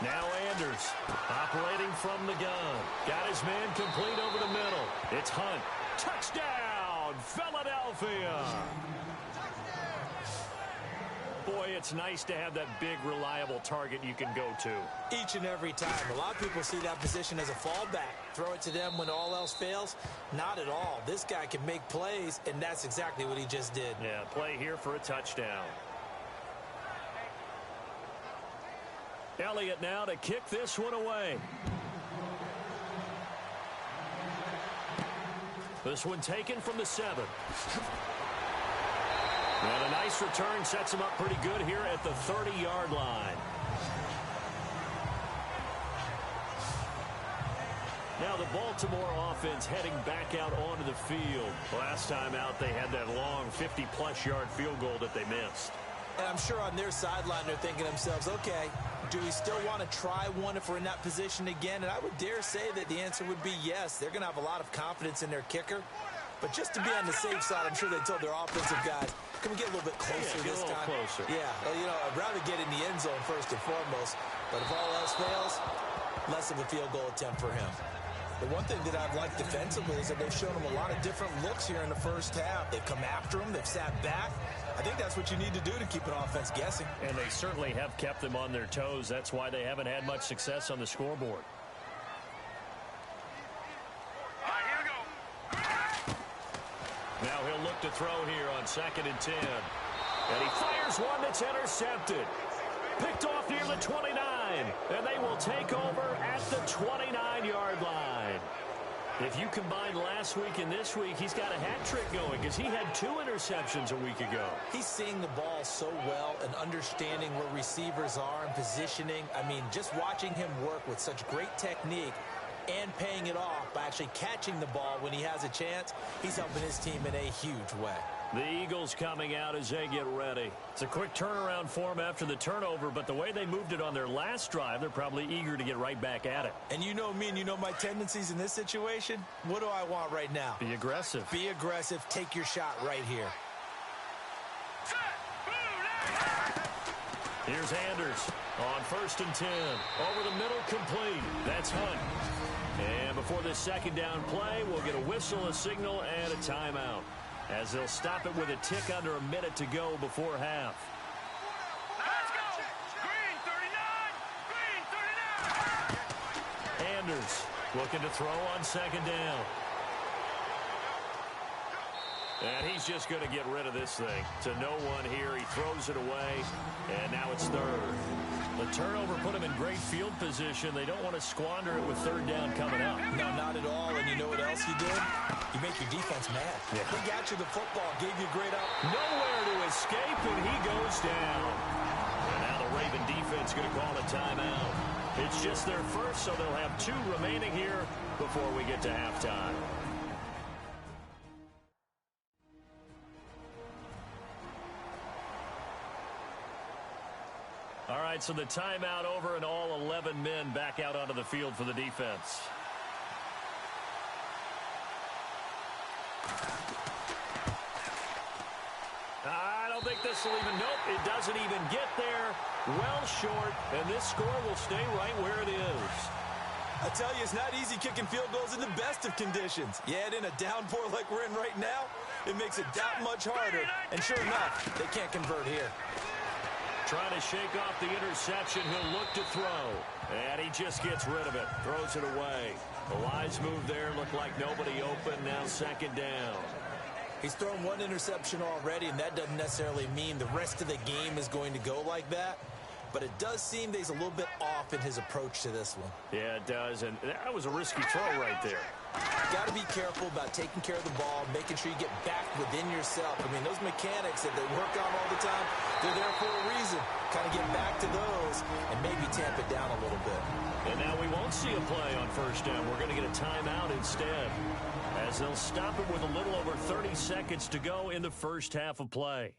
Now Anders operating from the gun. Got his man complete over the middle. It's Hunt. Touchdown, Philadelphia. Boy, it's nice to have that big, reliable target you can go to. Each and every time. A lot of people see that position as a fallback. Throw it to them when all else fails. Not at all. This guy can make plays, and that's exactly what he just did. Yeah, play here for a touchdown. Elliott now to kick this one away. This one taken from the 7. And a nice return sets him up pretty good here at the 30-yard line. Now the Baltimore offense heading back out onto the field. Last time out they had that long 50-plus yard field goal that they missed. And I'm sure on their sideline they're thinking to themselves, okay, do we still want to try one if we're in that position again? And I would dare say that the answer would be yes. They're going to have a lot of confidence in their kicker. But just to be on the safe side, I'm sure they told their offensive guys, can we get a little bit closer this time? Closer. Yeah, well, you know, I'd rather get in the end zone first and foremost. But if all else fails, less of a field goal attempt for him. The one thing that I've liked defensively is that they've shown him a lot of different looks here in the first half. They've come after him. They've sat back. I think that's what you need to do to keep an offense guessing. And they certainly have kept them on their toes. That's why they haven't had much success on the scoreboard. Now he'll look to throw here on 2nd and 10. And he fires one that's intercepted. Picked off near the 29. And they will take over at the 29-yard line. If you combine last week and this week, he's got a hat trick going because he had 2 interceptions a week ago. He's seeing the ball so well and understanding where receivers are and positioning. I mean, just watching him work with such great technique and paying it off by actually catching the ball when he has a chance, he's helping his team in a huge way. The Eagles coming out as they get ready. It's a quick turnaround for them after the turnover, but the way they moved it on their last drive, they're probably eager to get right back at it. And you know me and you know my tendencies in this situation. What do I want right now? Be aggressive. Be aggressive. Take your shot right here. Here's Anders on 1st and 10. Over the middle, complete. That's Hunt. And before this second down play, we'll get a whistle, a signal, and a timeout, as they'll stop it with a tick under a minute to go before half. Let's go! Green 39! Green 39! Anders looking to throw on 2nd down. And he's just going to get rid of this thing. To no one here. He throws it away, and now it's 3rd. The turnover put him in great field position. They don't want to squander it with 3rd down coming up. No, not at all. And you know what else you did? You make your defense mad. Yeah. He got you the football, gave you a great up. Nowhere to escape, and he goes down. And now the Raven defense going to call a timeout. It's just their first, so they'll have 2 remaining here before we get to halftime. All right, so the timeout over and all 11 men back out onto the field for the defense. I don't think this will even, nope, it doesn't even get there. Well short, and this score will stay right where it is. I tell you, it's not easy kicking field goals in the best of conditions. Yet in a downpour like we're in right now, it makes it that much harder. And sure enough, they can't convert here. Trying to shake off the interception. He'll look to throw. And he just gets rid of it. Throws it away. The Lions move there. Look like nobody open. Now 2nd down. He's thrown 1 interception already, and that doesn't necessarily mean the rest of the game is going to go like that. But it does seem that he's a little bit off in his approach to this one. Yeah, it does. And that was a risky throw right there. Got to be careful about taking care of the ball, making sure you get back within yourself. I mean, those mechanics that they work on all the time, they're there for a reason. Kind of get back to those and maybe tamp it down a little bit. And now we won't see a play on 1st down. We're going to get a timeout instead, as they'll stop it with a little over 30 seconds to go in the first half of play.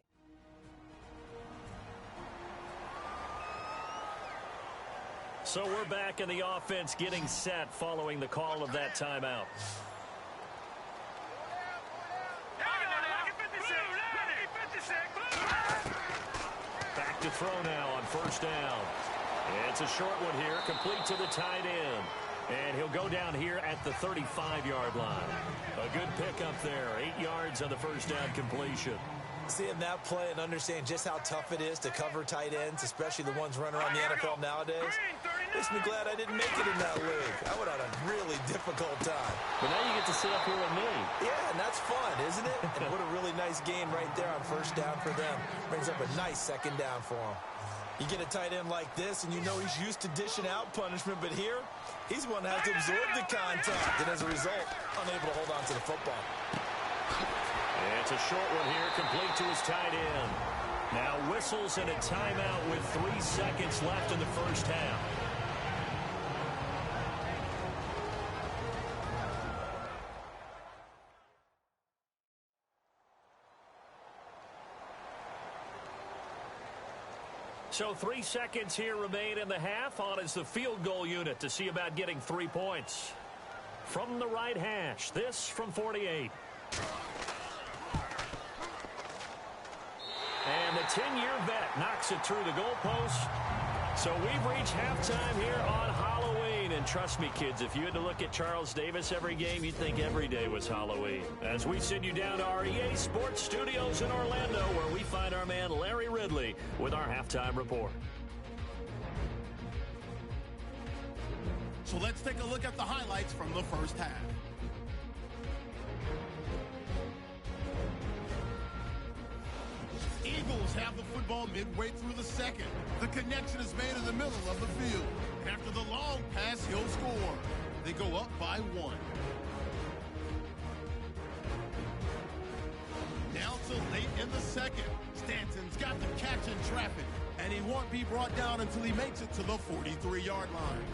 So we're back in the offense getting set following the call of that timeout. Back to throw now on 1st down. It's a short one here, complete to the tight end. And he'll go down here at the 35-yard line. A good pickup there, 8 yards on the 1st down completion. Seeing that play and understand just how tough it is to cover tight ends, especially the ones running around the NFL nowadays, makes me glad I didn't make it in that league. I would have had a really difficult time. But now you get to sit up here with me. Yeah, and that's fun, isn't it? And what a really nice game right there on 1st down for them. Brings up a nice 2nd down for them. You get a tight end like this, and you know he's used to dishing out punishment, but here, he's one that has to absorb the contact, and as a result, unable to hold on to the football. It's a short one here, complete to his tight end. Now whistles and a timeout with 3 seconds left in the first half. So 3 seconds here remain in the half. On is the field goal unit to see about getting 3 points. From the right hash, this from 48. And the 10-year vet knocks it through the goalpost. So we've reached halftime here on Halloween. And trust me, kids, if you had to look at Charles Davis every game, you'd think every day was Halloween. As we send you down to our EA Sports Studios in Orlando, where we find our man Larry Ridley with our halftime report. So let's take a look at the highlights from the first half. Eagles have the football midway through the second. The connection is made in the middle of the field. After the long pass, he'll score. They go up by 1. Now to late in the second. Stanton's got the catch in traffic, and he won't be brought down until he makes it to the 43-yard line.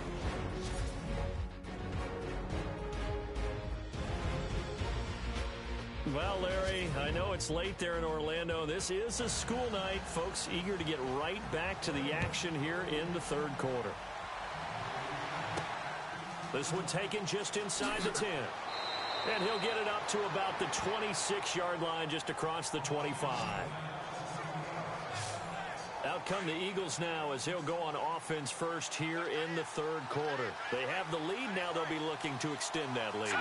Well, Larry, I know it's late there in Orlando. This is a school night. Folks eager to get right back to the action here in the third quarter. This one taken just inside the 10. And he'll get it up to about the 26-yard line, just across the 25. Out come the Eagles now as he'll go on offense first here in the third quarter. They have the lead now. They'll be looking to extend that lead.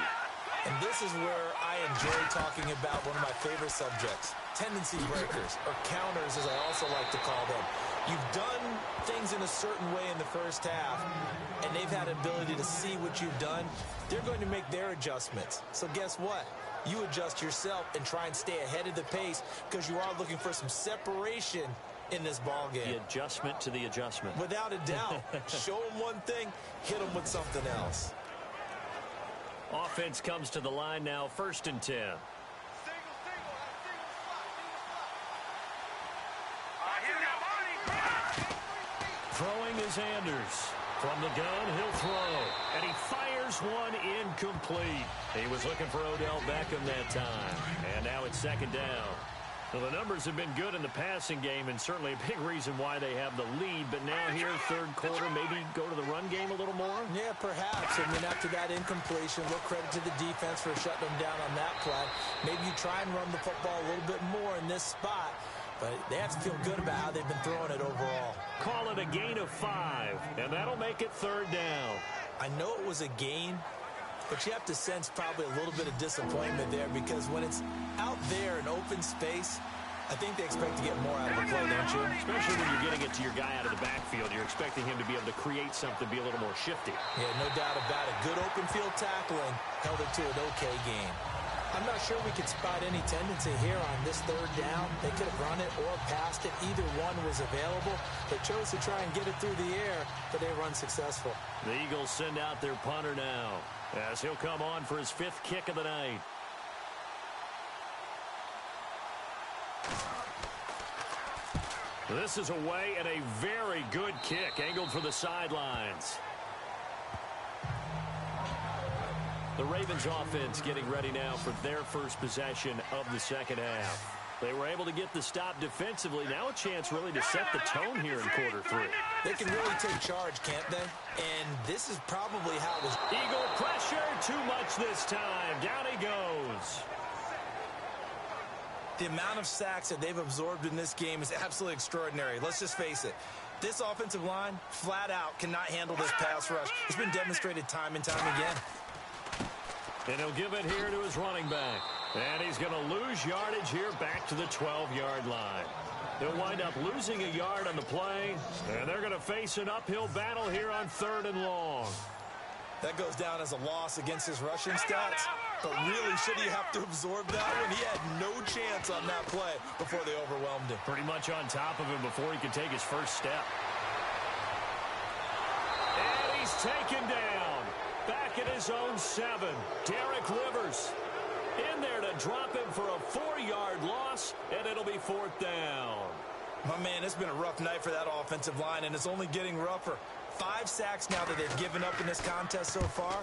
And this is where I enjoy talking about one of my favorite subjects, tendency breakers, or counters as I also like to call them. You've done things in a certain way in the first half, and they've had ability to see what you've done. They're going to make their adjustments. So guess what? You adjust yourself and try and stay ahead of the pace because you are looking for some separation in this ball game. The adjustment to the adjustment. Without a doubt. Show them one thing, hit them with something else. Offense comes to the line now, 1st and 10. Throwing is Anders. From the gun, he'll throw. And he fires one incomplete. He was looking for Odell Beckham that time. And now it's 2nd down. Well, the numbers have been good in the passing game, and certainly a big reason why they have the lead. But now here, third quarter, maybe go to the run game a little more? Yeah, perhaps. I mean, after that incompletion, little credit to the defense for shutting them down on that play. Maybe you try and run the football a little bit more in this spot. But they have to feel good about how they've been throwing it overall. Call it a gain of 5, and that'll make it 3rd down. I know it was a gain, but you have to sense probably a little bit of disappointment there because when it's out there in open space, I think they expect to get more out of the play, don't you? Especially when you're getting it to your guy out of the backfield. You're expecting him to be able to create something, be a little more shifty. Yeah, no doubt about it. Good open field tackling held it to an okay game. I'm not sure we could spot any tendency here on this 3rd down. They could have run it or passed it. Either one was available. They chose to try and get it through the air, but they were unsuccessful. The Eagles send out their punter now as he'll come on for his 5th kick of the night. This is away and a very good kick, angled for the sidelines. The Ravens offense getting ready now for their first possession of the second half. They were able to get the stop defensively. Now a chance really to set the tone here in quarter 3. They can really take charge, can't they? And this is probably how it was. Eagle pressure, too much this time. Down he goes. The amount of sacks that they've absorbed in this game is absolutely extraordinary. Let's just face it. This offensive line, flat out, cannot handle this pass rush. It's been demonstrated time and time again. And he'll give it here to his running back. And he's going to lose yardage here back to the 12-yard line. They'll wind up losing a yard on the play, and they're going to face an uphill battle here on 3rd and long. That goes down as a loss against his rushing stats. But really, should he have to absorb that one? He had no chance on that play before they overwhelmed him. Pretty much on top of him before he could take his first step. And he's taken down. Back at his own 7. Derek Rivers in there to drop him for a 4-yard loss, and it'll be 4th down. My man, it's been a rough night for that offensive line, and it's only getting rougher. 5 sacks now that they've given up in this contest so far.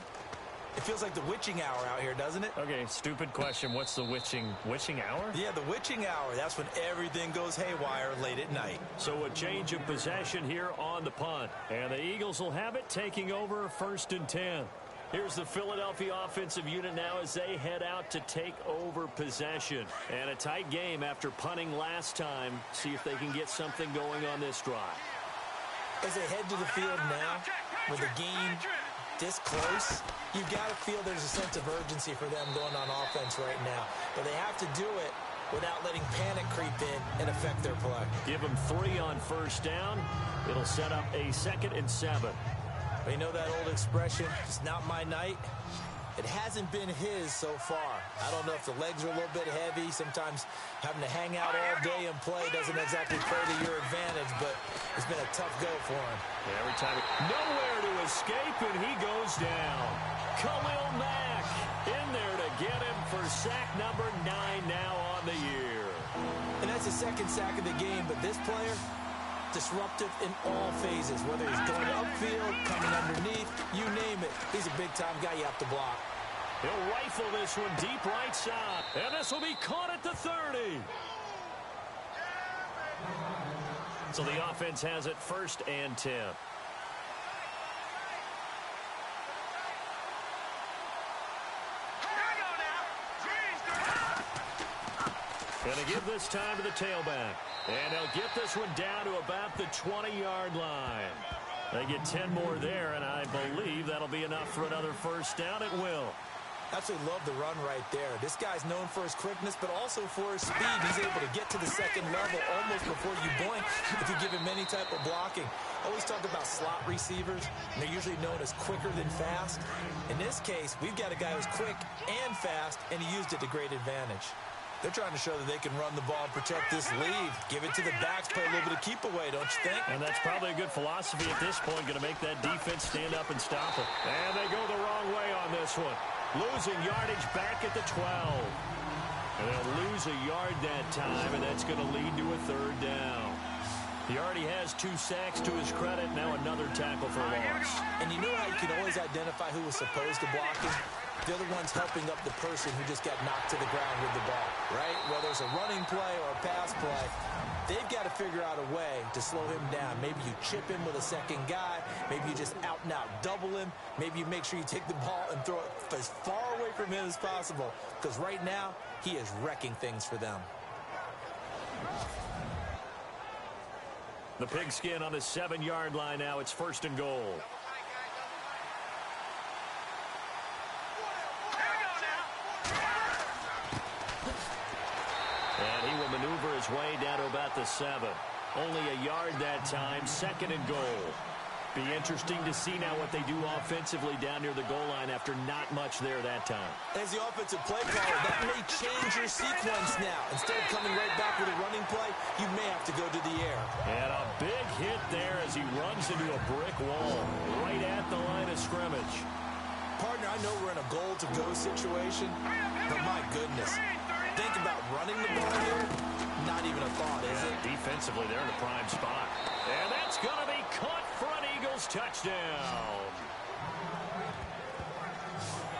It feels like the witching hour out here, doesn't it? Okay, stupid question. What's the witching hour? Yeah, the witching hour. That's when everything goes haywire late at night. So a change of possession here on the punt. And the Eagles will have it, taking over 1st and 10. Here's the Philadelphia offensive unit now as they head out to take over possession. And a tight game after punting last time. See if they can get something going on this drive. As they head to the field now, with the game this close, you've got to feel there's a sense of urgency for them going on offense right now. But they have to do it without letting panic creep in and affect their play. Give them 3 on 1st down. It'll set up a 2nd and 7. You know that old expression, it's not my night? It hasn't been his so far. I don't know if the legs are a little bit heavy. Sometimes having to hang out all day and play doesn't exactly play to your advantage, but it's been a tough go for him. Yeah, every time, nowhere to escape, and he goes down. Khalil Mack in there to get him for sack number 9 now on the year. And that's the 2nd sack of the game, but this player, disruptive in all phases, whether he's going upfield, coming underneath, you name it. He's a big-time guy you have to block. He'll rifle this one deep right side, and this will be caught at the 30. So the offense has it 1st and 10. Gonna give this time to the tailback. And they'll get this one down to about the 20-yard line. They get 10 more there, and I believe that'll be enough for another 1st down. It will. Absolutely love the run right there. This guy's known for his quickness, but also for his speed. He's able to get to the 2nd level almost before you blink if you give him any type of blocking. Always talk about slot receivers, and they're usually known as quicker than fast. In this case, we've got a guy who's quick and fast, and he used it to great advantage. They're trying to show that they can run the ball and protect this lead. Give it to the backs, play a little bit of keep away, don't you think? And that's probably a good philosophy at this point, going to make that defense stand up and stop it. And they go the wrong way on this one. Losing yardage back at the 12. And they'll lose a yard that time, and that's going to lead to a 3rd down. He already has 2 sacks to his credit. Now another tackle for loss. And you know how you can always identify who was supposed to block him? They're the ones helping up the person who just got knocked to the ground with the ball, right? Whether it's a running play or a pass play, they've got to figure out a way to slow him down. Maybe you chip him with a 2nd guy. Maybe you just out-and-out double him. Maybe you make sure you take the ball and throw it as far away from him as possible, because right now he is wrecking things for them. The pigskin on the 7-yard line now. It's 1st and goal. And he will maneuver his way down to about the 7. Only a yard that time, 2nd and goal. Be interesting to see now what they do offensively down near the goal line after not much there that time. As the offensive play caller, that may change your sequence now. Instead of coming right back with a running play, you may have to go to the air. And a big hit there as he runs into a brick wall right at the line of scrimmage. Partner, I know we're in a goal-to-go situation, but my goodness, think about running the ball here. Not even a thought, is it? Defensively, they're in a prime spot. And that's going to be caught for an Eagles touchdown.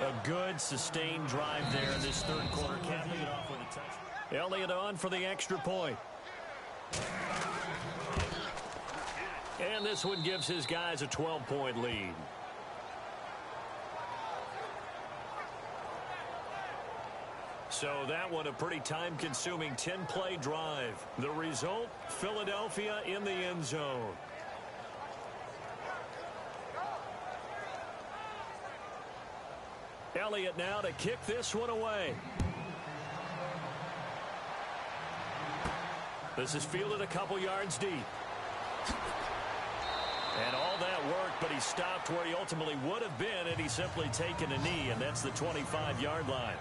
A good, sustained drive there in this 3rd quarter. Capping it off with a touchdown. Elliott on for the extra point. And this one gives his guys a 12-point lead. So that one a pretty time-consuming 10-play drive. The result, Philadelphia in the end zone. Elliott now to kick this one away. This is fielded a couple yards deep. And all that work, but he stopped where he ultimately would have been had he simply taken a knee, and that's the 25-yard line.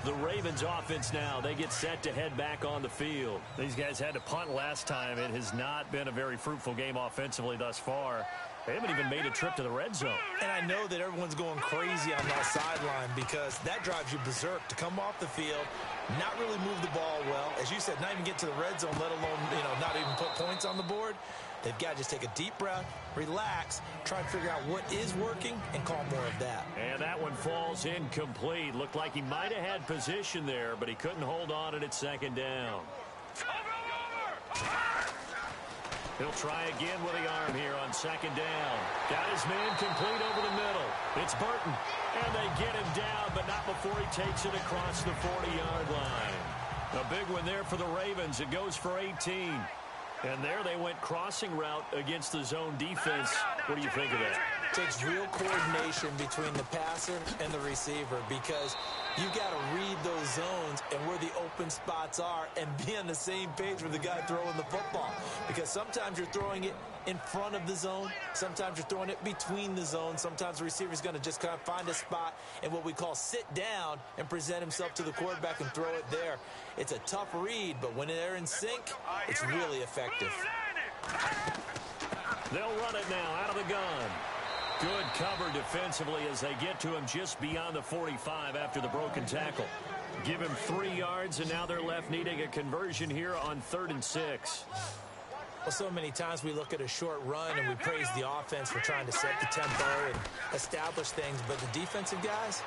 The Ravens offense now, they get set to head back on the field. These guys had to punt last time. It has not been a very fruitful game offensively thus far. They haven't even made a trip to the red zone. And I know that everyone's going crazy on that sideline because that drives you berserk to come off the field, not really move the ball well. As you said, not even get to the red zone, let alone, not even put points on the board. They've got to just take a deep breath, relax, try and figure out what is working, and call more of that. And that one falls incomplete. Looked like he might have had position there, but he couldn't hold on at second down. He'll try again with the arm here on second down. Got his man complete over the middle. It's Burton. And they get him down, but not before he takes it across the 40-yard line. A big one there for the Ravens. It goes for 18. And there they went crossing route against the zone defense. What do you think of that? It takes real coordination between the passer and the receiver because you got to read those zones and where the open spots are and be on the same page with the guy throwing the football. Because sometimes you're throwing it in front of the zone. Sometimes you're throwing it between the zones. Sometimes the receiver's going to just kind of find a spot and what we call sit down and present himself to the quarterback and throw it there. It's a tough read, but when they're in sync, it's really effective. They'll run it now out of the gun. Good cover defensively as they get to him just beyond the 45 after the broken tackle. Give him 3 yards, and now they're left needing a conversion here on 3rd and 6. Well, so many times we look at a short run and we praise the offense for trying to set the tempo and establish things, but the defensive guys,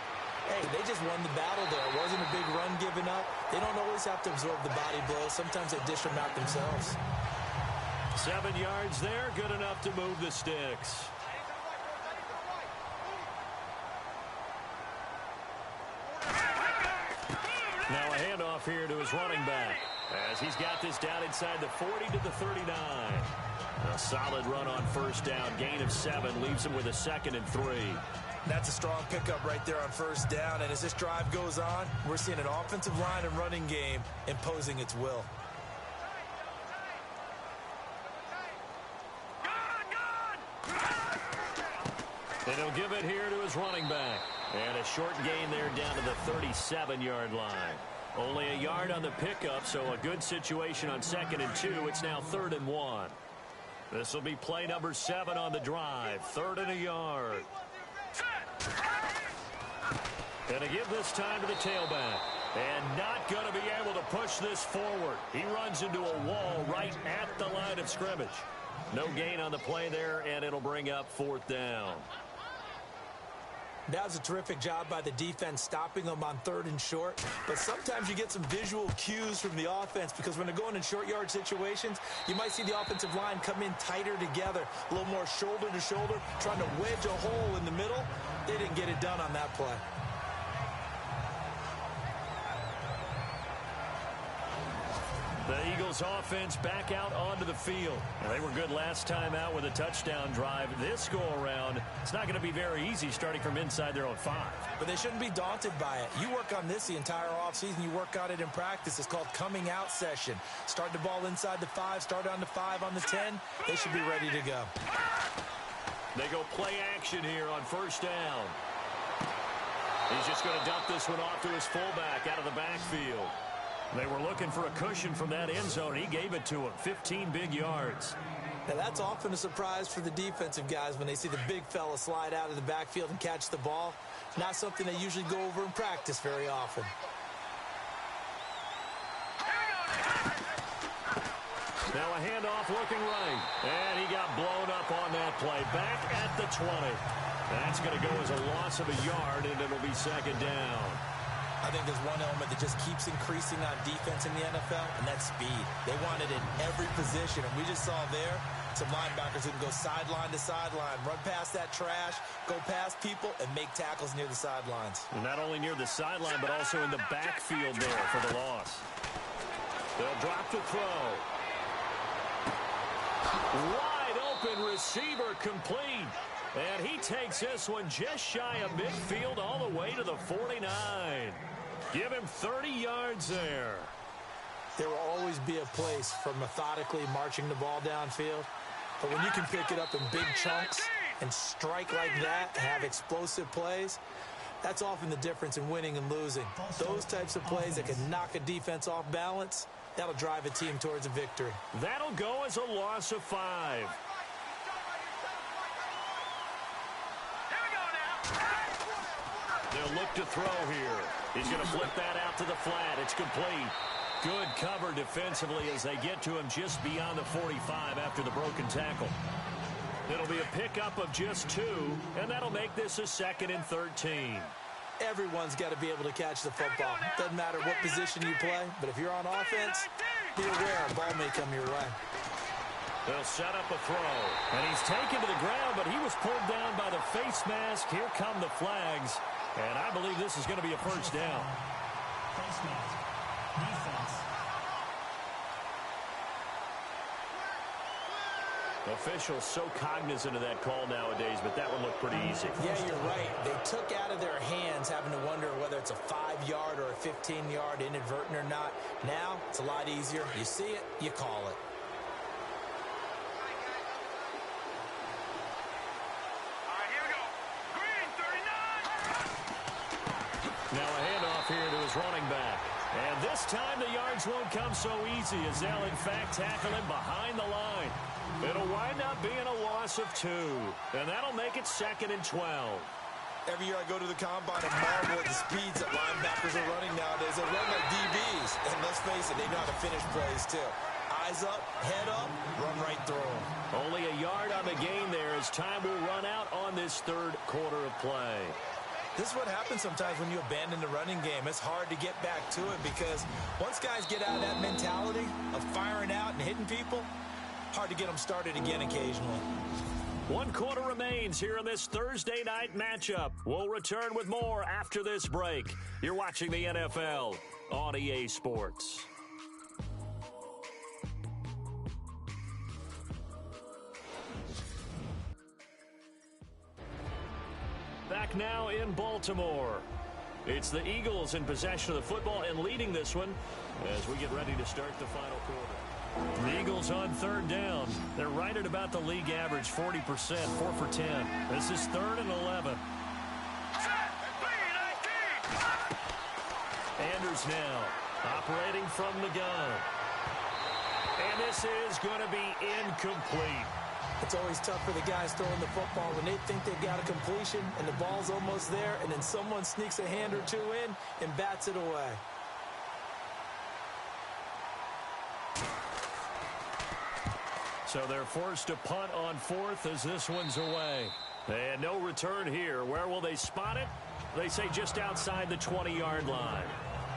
hey, they just won the battle there. It wasn't a big run given up. They don't always have to absorb the body blows. Sometimes they dish them out themselves. 7 yards there, good enough to move the sticks. Now a handoff here to his running back as he's got this down inside the 40 to the 39. A solid run on first down. Gain of 7 leaves him with a 2nd and 3. That's a strong pickup right there on first down. And as this drive goes on, we're seeing an offensive line and running game imposing its will. And he'll give it here to his running back. And a short gain there down to the 37-yard line. Only a yard on the pickup, so a good situation on 2nd and 2. It's now 3rd and 1. This will be play number 7 on the drive. 3rd and a yard. And to give this time to the tailback. And not going to be able to push this forward. He runs into a wall right at the line of scrimmage. No gain on the play there, and it'll bring up 4th down. That was a terrific job by the defense stopping them on 3rd and short. But sometimes you get some visual cues from the offense because when they're going in short yard situations, you might see the offensive line come in tighter together, a little more shoulder to shoulder, trying to wedge a hole in the middle. They didn't get it done on that play. The Eagles offense back out onto the field. And they were good last time out with a touchdown drive. This go-around, it's not going to be very easy starting from inside their own 5. But they shouldn't be daunted by it. You work on this the entire offseason. You work on it in practice. It's called coming out session. Start the ball inside the 5, start on the 5, on the 10. They should be ready to go. They go play action here on first down. He's just going to dump this one off to his fullback out of the backfield. They were looking for a cushion from that end zone. He gave it to him. 15 big yards. Now, that's often a surprise for the defensive guys when they see the big fella slide out of the backfield and catch the ball. Not something they usually go over in practice very often. Now a handoff looking right. And he got blown up on that play. Back at the 20. That's going to go as a loss of a yard, and it'll be 2nd down. I think there's one element that just keeps increasing on defense in the NFL, and that's speed. They want it in every position, and we just saw there some linebackers who can go sideline to sideline, run past that trash, go past people, and make tackles near the sidelines. And not only near the sideline, but also in the backfield there for the loss. They'll drop to throw. Wide open receiver complete. And he takes this one just shy of midfield all the way to the 49. Give him 30 yards there. There will always be a place for methodically marching the ball downfield. But when you can pick it up in big chunks and strike like that, have explosive plays, that's often the difference in winning and losing. Those types of plays that can knock a defense off balance, that'll drive a team towards a victory. That'll go as a loss of 5. look to throw here. He's going to flip that out to the flat. It's complete. Good cover defensively as they get to him just beyond the 45 after the broken tackle. It'll be a pickup of just 2, and that'll make this a 2nd and 13. Everyone's got to be able to catch the football. Doesn't matter what position you play, but if you're on offense, be aware a ball may come your way. They'll set up a throw, and he's taken to the ground, but he was pulled down by the face mask. Here come the flags, and I believe this is going to be a first down. Face mask. Defense. Officials so cognizant of that call nowadays, but that one looked pretty easy. Yeah, you're right. They took out of their hands having to wonder whether it's a 5-yard or a 15-yard inadvertent or not. Now, it's a lot easier. You see it, you call it. All right, here we go. Green, 39. Now a handoff here to his running back. And this time the yards won't come so easy as they'll, in fact, tackle him behind the line. It'll wind up being a loss of 2, and that'll make it 2nd and 12. Every year I go to the combine and marvel at the speeds that linebackers are running nowadays. They run like DBs, and let's face it, they know how to finish plays too. Eyes up, head up, run right through them. Only a yard on the gain there as time will run out on this 3rd quarter of play. This is what happens sometimes when you abandon the running game. It's hard to get back to it because once guys get out of that mentality of firing out and hitting people, hard to get them started again occasionally. 1 quarter remains here in this Thursday night matchup. We'll return with more after this break. You're watching the NFL on EA Sports. Back now in Baltimore. It's the Eagles in possession of the football and leading this one as we get ready to start the final quarter. The Eagles on 3rd down. They're right at about the league average, 40%, 4 for 10. This is 3rd and 11. Anders now operating from the gun. And this is going to be incomplete. It's always tough for the guys throwing the football when they think they've got a completion and the ball's almost there, and then someone sneaks a hand or 2 in and bats it away. So they're forced to punt on 4th as this one's away. And no return here. Where will they spot it? They say just outside the 20-yard line.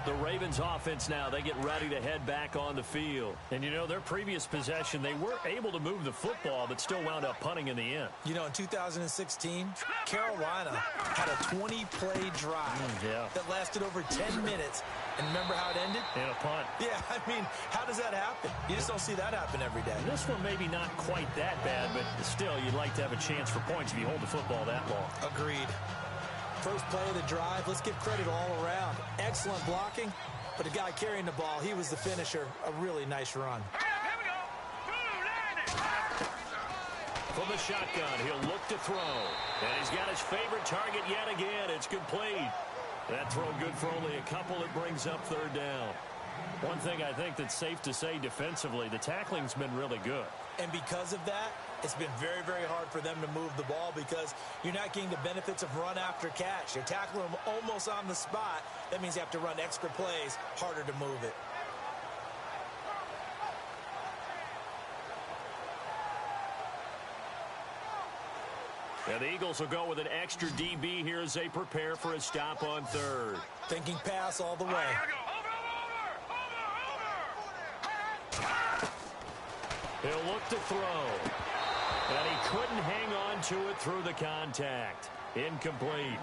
The Ravens offense now, they get ready to head back on the field. And, you know, their previous possession, they were able to move the football, but still wound up punting in the end. You know, in 2016, Carolina had a 20-play drive that lasted over 10 minutes. And remember how it ended? In a punt. Yeah, I mean, how does that happen? You just don't see that happen every day. This one maybe not quite that bad, but still, you'd like to have a chance for points if you hold the football that long. Agreed. First play of the drive, let's give credit all around. Excellent blocking, but the guy carrying the ball, he was the finisher. A really nice run. Here we go. From the shotgun, he'll look to throw. And he's got his favorite target yet again. It's complete. That throw good for only a couple. It brings up 3rd down. One thing I think that's safe to say defensively, the tackling's been really good. And because of that, it's been very, very hard for them to move the ball because you're not getting the benefits of run after catch. You're tackling them almost on the spot. That means you have to run extra plays, harder to move it. And the Eagles will go with an extra DB here as they prepare for a stop on 3rd. Thinking pass all the way. Here we go. Over. He'll look to throw. And he couldn't hang on to it through the contact. Incomplete.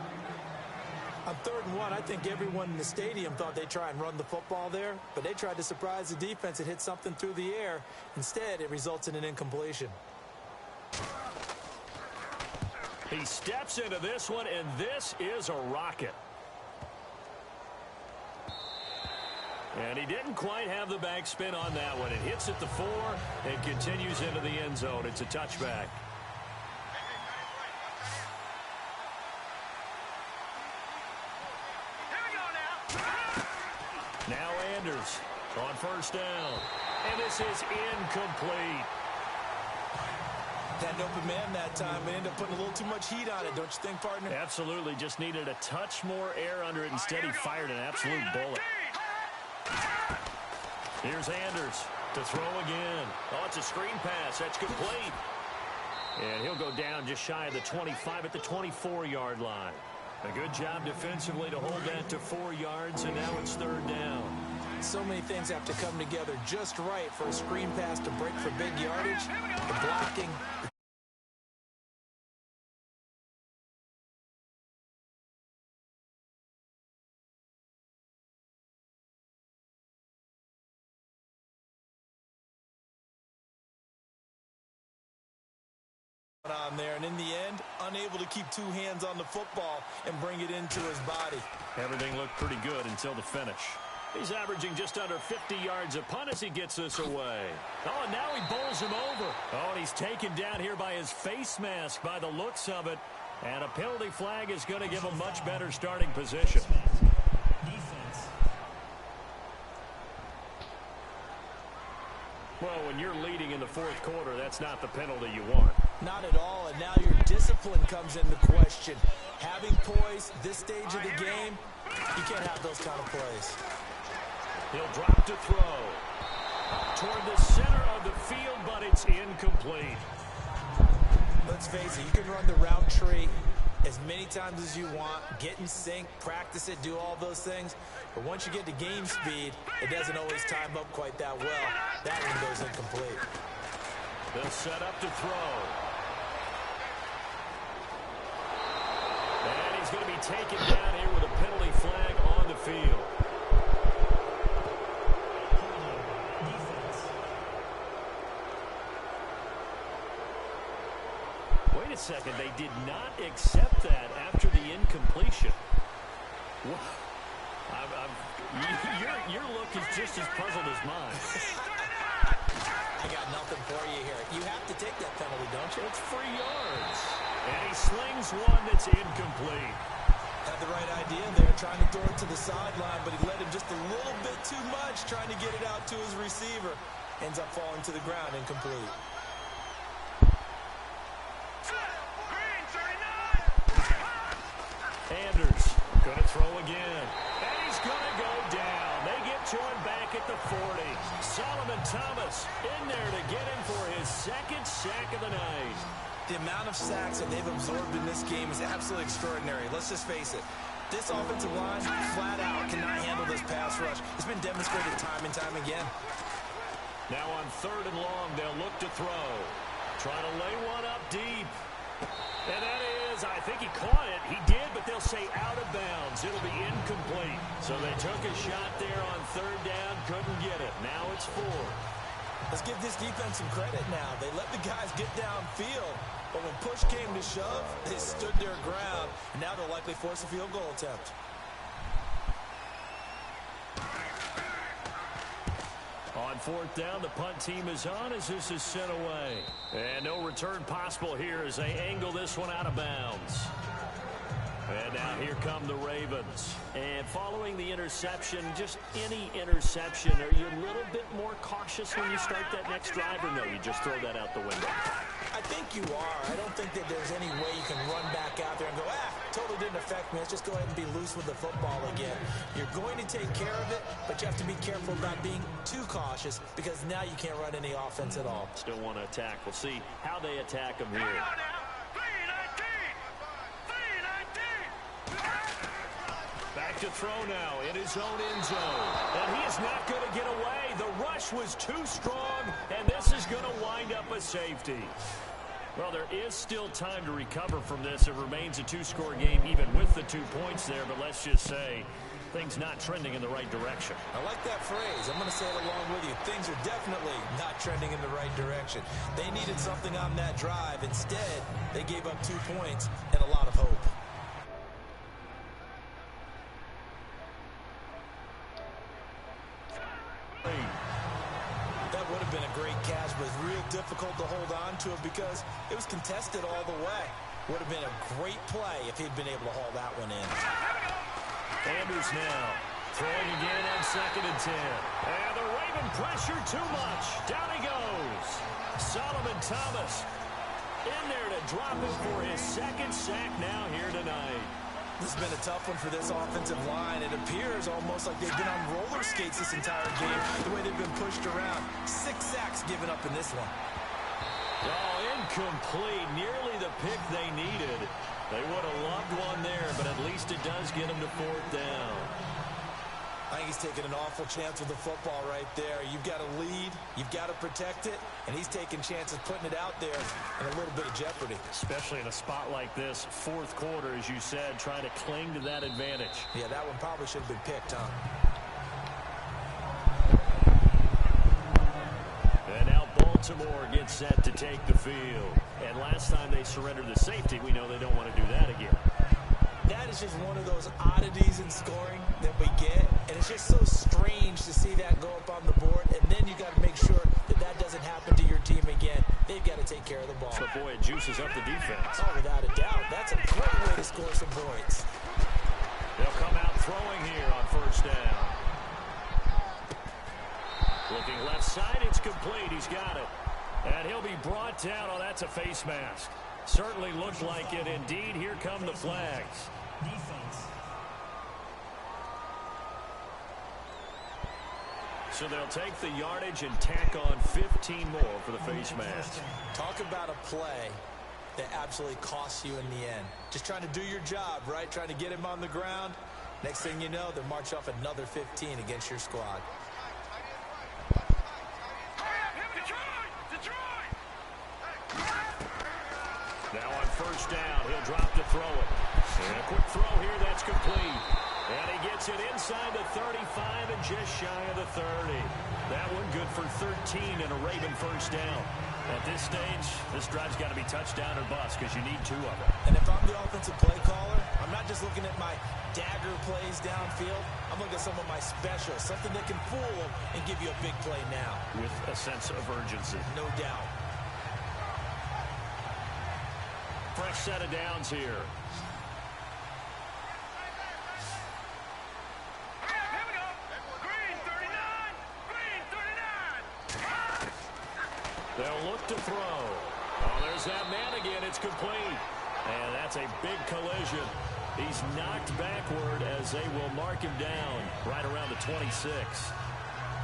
On 3rd and 1, I think everyone in the stadium thought they'd try and run the football there, but they tried to surprise the defense and hit something through the air. Instead, it results in an incompletion. He steps into this one, and this is a rocket. And he didn't quite have the backspin on that one. It hits at the 4 and continues into the end zone. It's a touchback. Here we go now. Now Anders on 1st down. And this is incomplete. Had an open man that time, but ended up putting a little too much heat on it, don't you think, partner? Absolutely. Just needed a touch more air under it. Instead, he fired an absolute bullet. Here's Anders to throw again. Oh, it's a screen pass. That's complete. And he'll go down just shy of the 25 at the 24-yard line. A good job defensively to hold that to 4 yards, and now it's third down. So many things have to come together just right for a screen pass to break for big yardage. The blocking. On there, and in the end, unable to keep 2 hands on the football and bring it into his body. Everything looked pretty good until the finish. He's averaging just under 50 yards a punt as he gets this away. Oh, and now he bowls him over. Oh, and he's taken down here by his face mask by the looks of it. And a penalty flag is going to give him much better starting position. Well, when you're leading in the fourth quarter, that's not the penalty you want. Not at all, and now your discipline comes into question. Having poise this stage of the game, you can't have those kind of plays. He'll drop to throw. Toward the center of the field, but it's incomplete. Let's face it, you can run the route tree as many times as you want, get in sync, practice it, do all those things. But once you get to game speed, it doesn't always time up quite that well. That one goes incomplete. They'll set up to throw. And he's going to be taken down here with a penalty flag on the field. Wait a second, they did not accept that after the incompletion. Your look is just as puzzled as mine. I got nothing for you here. You have to take that penalty, don't you? It's 3 yards. And he slings one that's incomplete. Had the right idea there, trying to throw it to the sideline, but he let him just a little bit too much, trying to get it out to his receiver. Ends up falling to the ground, incomplete. Anders going to throw again. And he's going to go down. They get to him back at the 40. Solomon Thomas in there to get him for his second sack of the night. The amount of sacks that they've absorbed in this game is absolutely extraordinary. Let's just face it. This offensive line, flat out, cannot handle this pass rush. It's been demonstrated time and time again. Now on 3rd and long, they'll look to throw. Trying to lay one up deep. And that is, I think he caught it. He did, but they'll say out of bounds. It'll be incomplete. So they took a shot there on 3rd down, couldn't get it. Now it's 4. Let's give this defense some credit now. They let the guys get downfield, but when push came to shove, they stood their ground. And now they'll likely force a field goal attempt. On 4th down, the punt team is on as this is sent away. And no return possible here as they angle this one out of bounds. And now here come the Ravens. And following the interception, just any interception, are you a little bit more cautious when you start that next drive, or no, you just throw that out the window? I think you are. I don't think that there's any way you can run back out there and go, totally didn't affect me. Let's just go ahead and be loose with the football again. You're going to take care of it, but you have to be careful about being too cautious because now you can't run any offense at all. Still want to attack. We'll see how they attack them here. Back to throw now in his own end zone. And he is not going to get away. The rush was too strong, and this is going to wind up a safety. Well, there is still time to recover from this. It remains a 2-score game even with the 2 points there, but let's just say things not trending in the right direction. I like that phrase. I'm going to say it along with you. Things are definitely not trending in the right direction. They needed something on that drive. Instead, they gave up 2 points and a lot of hope. That would have been a great catch, but it's real difficult to hold on to it because it was contested all the way. Would have been a great play if he'd been able to haul that one in. Anders now throwing again on 2nd and 10. And the Raven pressure too much. Down he goes. Solomon Thomas. drop him for his second sack now here tonight. This has been a tough one for this offensive line. It appears almost like they've been on roller skates this entire game, the way they've been pushed around. 6 sacks given up in this one. Oh, incomplete. Nearly the pick they needed. They would have loved one there, but at least it does get them to 4th down. I think he's taking an awful chance with the football right there. You've got to lead, you've got to protect it, and he's taking chances putting it out there in a little bit of jeopardy. Especially in a spot like this, 4th quarter, as you said, trying to cling to that advantage. Yeah, that one probably should have been picked, huh? And now Baltimore gets set to take the field. And last time they surrendered the safety, we know they don't want to do that again. That is just one of those oddities in scoring that we get, and it's just so strange to see that go up on the board, and then you got to make sure that that doesn't happen to your team again. They've got to take care of the ball. But boy, it juices up the defense. Oh, without a doubt. That's a great way to score some points. They'll come out throwing here on 1st down. Looking left side, it's complete. He's got it. And he'll be brought down. Oh, that's a face mask. Certainly looked like it. Indeed, here come the flags. Defense. So they'll take the yardage and tack on 15 more for the face mask. Talk about a play that absolutely costs you in the end. Just trying to do your job, right? Trying to get him on the ground. Next thing you know, they'll march off another 15 against your squad. Now on 1st down, he'll drop to throw it. And a quick throw here, that's complete. And he gets it inside the 35 and just shy of the 30. That one good for 13 and a Raven 1st down. At this stage, this drive's got to be touchdown or bust because you need 2 of them. And if I'm the offensive play caller, I'm not just looking at my dagger plays downfield. I'm looking at some of my specials, something that can fool and give you a big play now. With a sense of urgency. No doubt. Fresh set of downs here. Here we go. Green 39. Green 39. They'll look to throw. Oh, there's that man again. It's complete. And that's a big collision. He's knocked backward as they will mark him down right around the 26.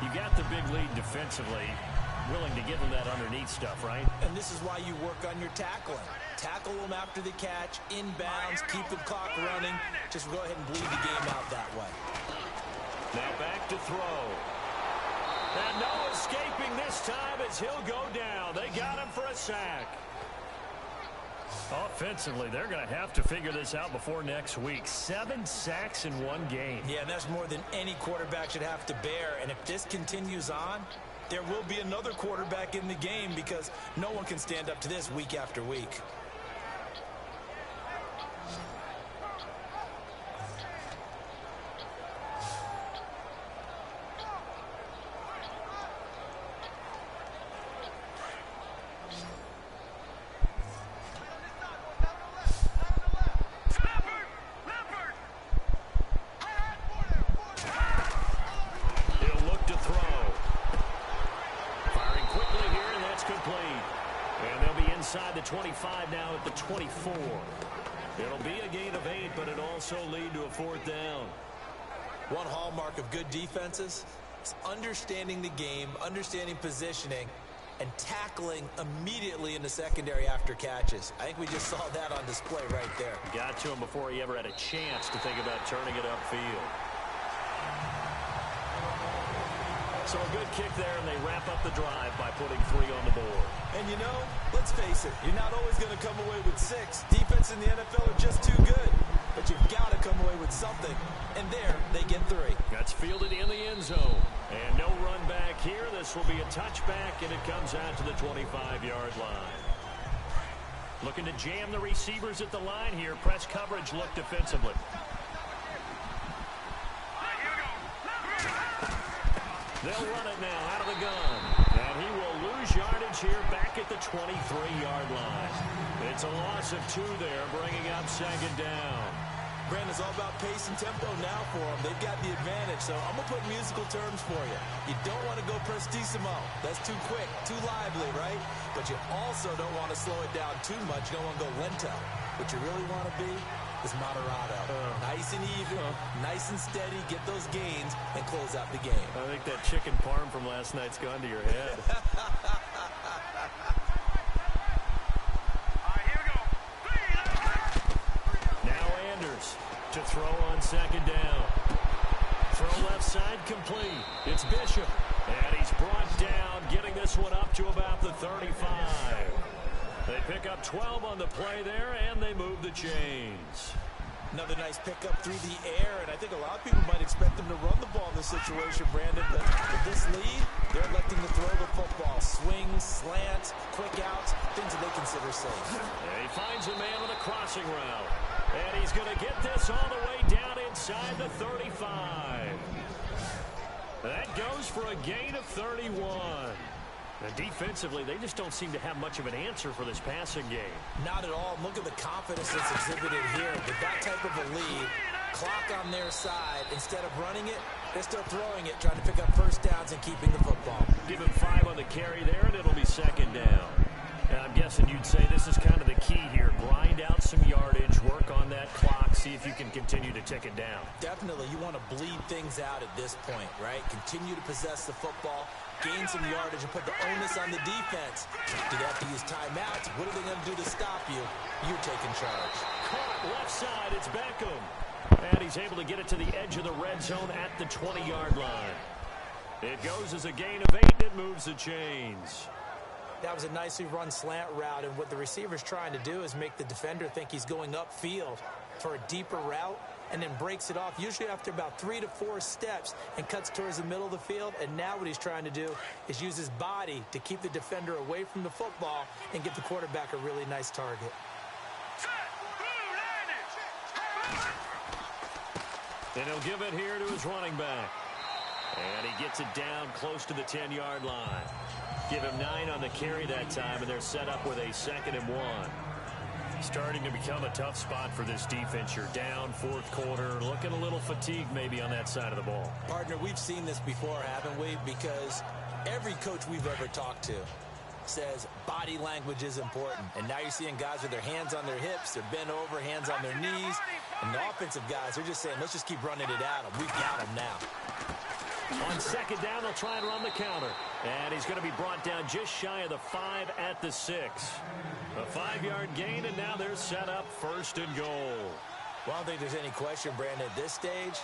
You got the big lead defensively. Willing to give him that underneath stuff, right? And this is why you work on your tackling. Tackle them after the catch, inbounds, keep the clock running. Just go ahead and bleed the game out that way. Now back to throw. And no escaping this time as he'll go down. They got him for a sack. Offensively, they're going to have to figure this out before next week. 7 sacks in one game. Yeah, and that's more than any quarterback should have to bear. And if this continues on, there will be another quarterback in the game because no one can stand up to this week after week. Inside the 25 now at the 24. It'll be a gain of 8, but it also lead to a 4th down. One hallmark of good defenses is understanding the game, understanding positioning, and tackling immediately in the secondary after catches. I think we just saw that on display right there. Got to him before he ever had a chance to think about turning it upfield. So a good kick there, and they wrap up the drive by putting 3 on the board. And you know, let's face it, you're not always going to come away with 6. Defense in the NFL are just too good. But you've got to come away with something. And there, they get 3. That's fielded in the end zone. And no run back here. This will be a touchback, and it comes out to the 25-yard line. Looking to jam the receivers at the line here. Press coverage look defensively. They'll run it now out of the gun. And he will lose yardage here back at the 23-yard line. It's a loss of 2 there, bringing up 2nd down. Brandon, it's all about pace and tempo now for them. They've got the advantage, so I'm going to put musical terms for you. You don't want to go prestissimo. That's too quick, too lively, right? But you also don't want to slow it down too much. You don't want to go lento. What you really want to be is moderato. Nice and even, nice and steady, get those gains, and close out the game. I think that chicken parm from last night's gone to your head. To throw on second down. Throw left side complete. It's Bishop. And he's brought down, getting this one up to about the 35. They pick up 12 on the play there, and they move the chains. Another nice pickup through the air, and I think a lot of people might expect them to run the ball in this situation, Brandon. But with this lead, they're electing to throw the football. Swings, slants, quick outs, things that they consider safe. And he finds a man with a crossing route. And he's going to get this all the way down inside the 35. That goes for a gain of 31. And defensively, they just don't seem to have much of an answer for this passing game. Not at all. Look at the confidence that's exhibited here. With that type of a lead, clock on their side, instead of running it, they're still throwing it, trying to pick up first downs and keeping the football. Give him 5 on the carry there, and it'll be second down. And I'm guessing you'd say this is kind of the key here. Grind out some yardage, work on that clock, see if you can continue to tick it down. Definitely. You want to bleed things out at this point, right? Continue to possess the football, gain some yardage, and put the onus on the defense. Do they have to use timeouts? What are they going to do to stop you? You're taking charge. Caught left side. It's Beckham. And he's able to get it to the edge of the red zone at the 20-yard line. It goes as a gain of 8, and it moves the chains. That was a nicely run slant route, and what the receiver's trying to do is make the defender think he's going upfield for a deeper route, and then breaks it off, usually after about 3 to 4 steps, and cuts towards the middle of the field. And now what he's trying to do is use his body to keep the defender away from the football and get the quarterback a really nice target. And he'll give it here to his running back. And he gets it down close to the 10-yard line. Give him 9 on the carry that time, and they're set up with a 2nd and 1. Starting to become a tough spot for this defense. You're down, 4th quarter, looking a little fatigued maybe on that side of the ball. Partner, we've seen this before, haven't we? Because every coach we've ever talked to says body language is important. And now you're seeing guys with their hands on their hips, they're bent over, hands on their knees. And the offensive guys, they're just saying, let's just keep running it at them. We've got them now. On second down, they'll try and run the counter. And he's going to be brought down just shy of the 5 at the 6. A 5-yard gain, and now they're set up 1st and goal. Well, I don't think there's any question, Brandon, at this stage.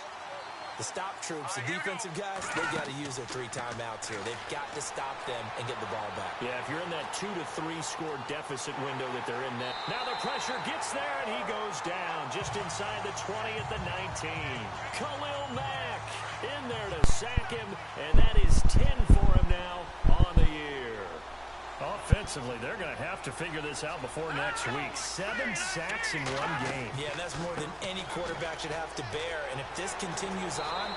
The stop troops, the defensive guys, they got to use their 3 timeouts here. They've got to stop them and get the ball back. Yeah, if you're in that 2 to 3 score deficit window that they're in now. Now the pressure gets there, and he goes down just inside the 20 at the 19. Khalil Mack in there to sack him, and that is 10 for him now on the year. Offensively, they're going to have to figure this out before next week. 7 sacks in 1 game. Yeah, and that's more than any quarterback should have to bear. And if this continues on,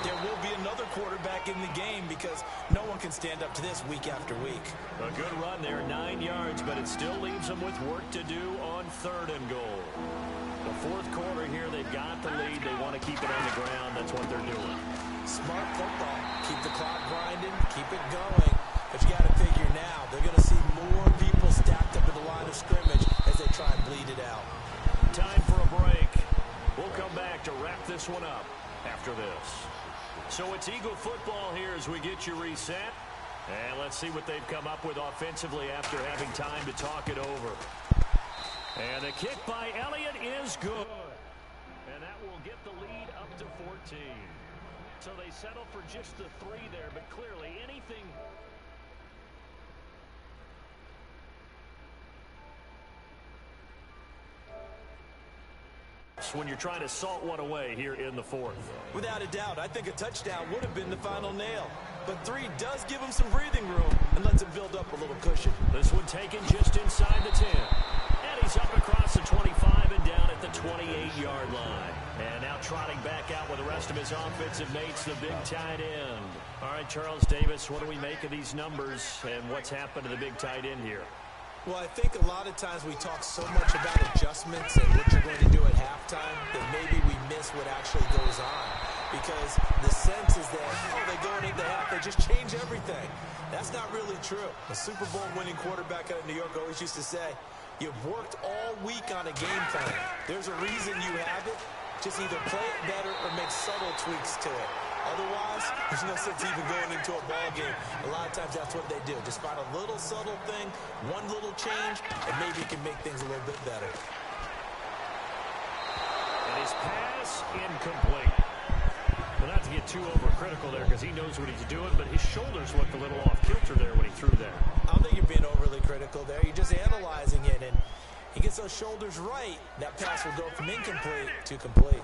there will be another quarterback in the game because no one can stand up to this week after week. A good run there, 9 yards, but it still leaves them with work to do on 3rd and goal. The 4th quarter here, they've got the lead. They want to keep it on the ground. That's what they're doing. Smart football. Keep the clock grinding. Keep it going. But you got to figure now, they're going to see more people stacked up at the line of scrimmage as they try and bleed it out. Time for a break. We'll come back to wrap this one up after this. So it's Eagle football here as we get you reset. And let's see what they've come up with offensively after having time to talk it over. And the kick by Elliott is good. And that will get the lead up to 14. So they settle for just the 3 there, but clearly anything... when you're trying to salt one away here in the 4th. Without a doubt, I think a touchdown would have been the final nail. But 3 does give him some breathing room and lets him build up a little cushion. This one taken just inside the 10. And he's up across the 25 and down at the 28-yard line. And now trotting back out with the rest of his offensive mates, the big tight end. All right, Charles Davis, what do we make of these numbers and what's happened to the big tight end here? Well, I think a lot of times we talk so much about adjustments and what you're going to do at halftime that maybe we miss what actually goes on. Because the sense is that, oh, they go into half, they just change everything. That's not really true. A Super Bowl winning quarterback out of New York always used to say, you've worked all week on a game plan. There's a reason you have it. Just either play it better or make subtle tweaks to it. Otherwise, there's no sense even going into a ball game. A lot of times that's what they do. Just find a little subtle thing, one little change, and maybe you can make things a little bit better. And his pass incomplete. Well, not to get too overcritical there because he knows what he's doing, but his shoulders looked a little off kilter there when he threw there. I don't think you're being overly critical there. You're just analyzing it, and he gets those shoulders right. That pass will go from incomplete to complete.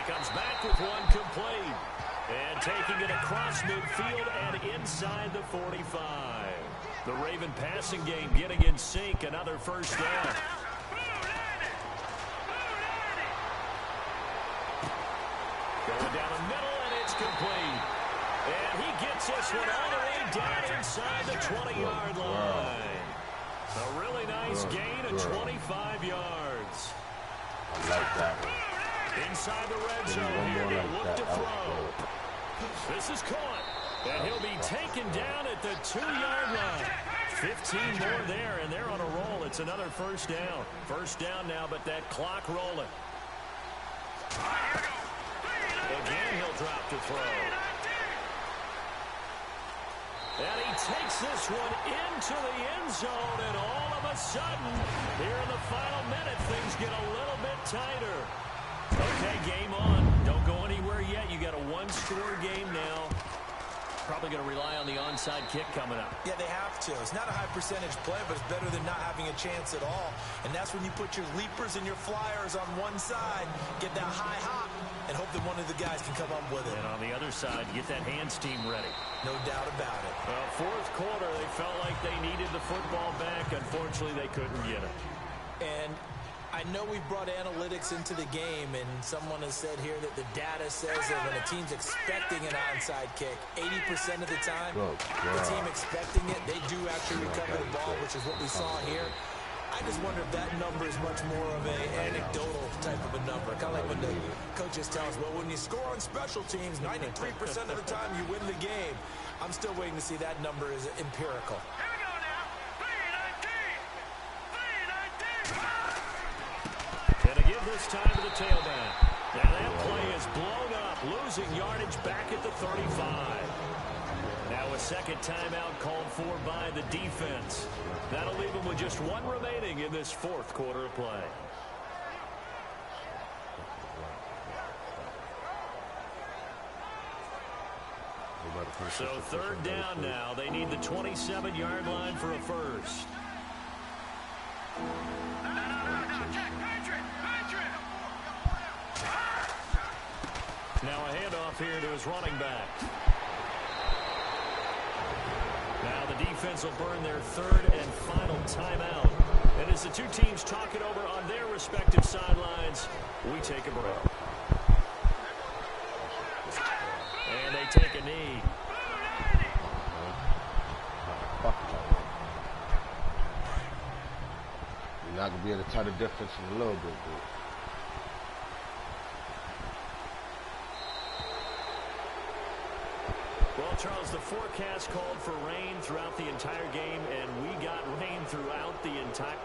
Comes back with one complete. And taking it across midfield and inside the 45. The Raven passing game getting in sync. Another first down. Going down the middle, and it's complete. And he gets this one all the way down inside the 20-yard line. A really nice gain of 25 yards. I like that one. Inside the red zone here, they look to throw. This is caught, and he'll be taken down at the 2-yard line. 15 more there, and they're on a roll. It's another first down. First down now, but that clock rolling. Again, he'll drop to throw. And he takes this one into the end zone, and all of a sudden, here in the final minute, things get a little bit tighter. Okay, game on. Don't go anywhere yet. You got a one-score game now. Probably going to rely on the onside kick coming up. Yeah, they have to. It's not a high-percentage play, but it's better than not having a chance at all. And that's when you put your leapers and your flyers on one side, get that high hop, and hope that one of the guys can come up with it. And on the other side, get that hands team ready. No doubt about it. Well, fourth quarter, they felt like they needed the football back. Unfortunately, they couldn't get it. And I know we've brought analytics into the game, and someone has said here that the data says that when a team's expecting an onside kick, 80% of the time, the team expecting it, they do actually recover the ball, which is what we saw here. I just wonder if that number is much more of an anecdotal type of a number. Kind of like when the coaches tell us, well, when you score on special teams, 93% of the time you win the game. I'm still waiting to see that number is empirical. And to give this time to the tailback. Now that play is blown up, losing yardage back at the 35. Now a second timeout called for by the defense. That'll leave them with just one remaining in this fourth quarter of play. So third down now. They need the 27-yard line for a first. Now a handoff here to his running back. Now the defense will burn their third and final timeout. And as the two teams talk it over on their respective sidelines, we take a break. And they take a knee. You're not going to be able to tell the difference in a little bit, dude. Well, Charles, the forecast called for rain throughout the entire game, and we got rain throughout the entire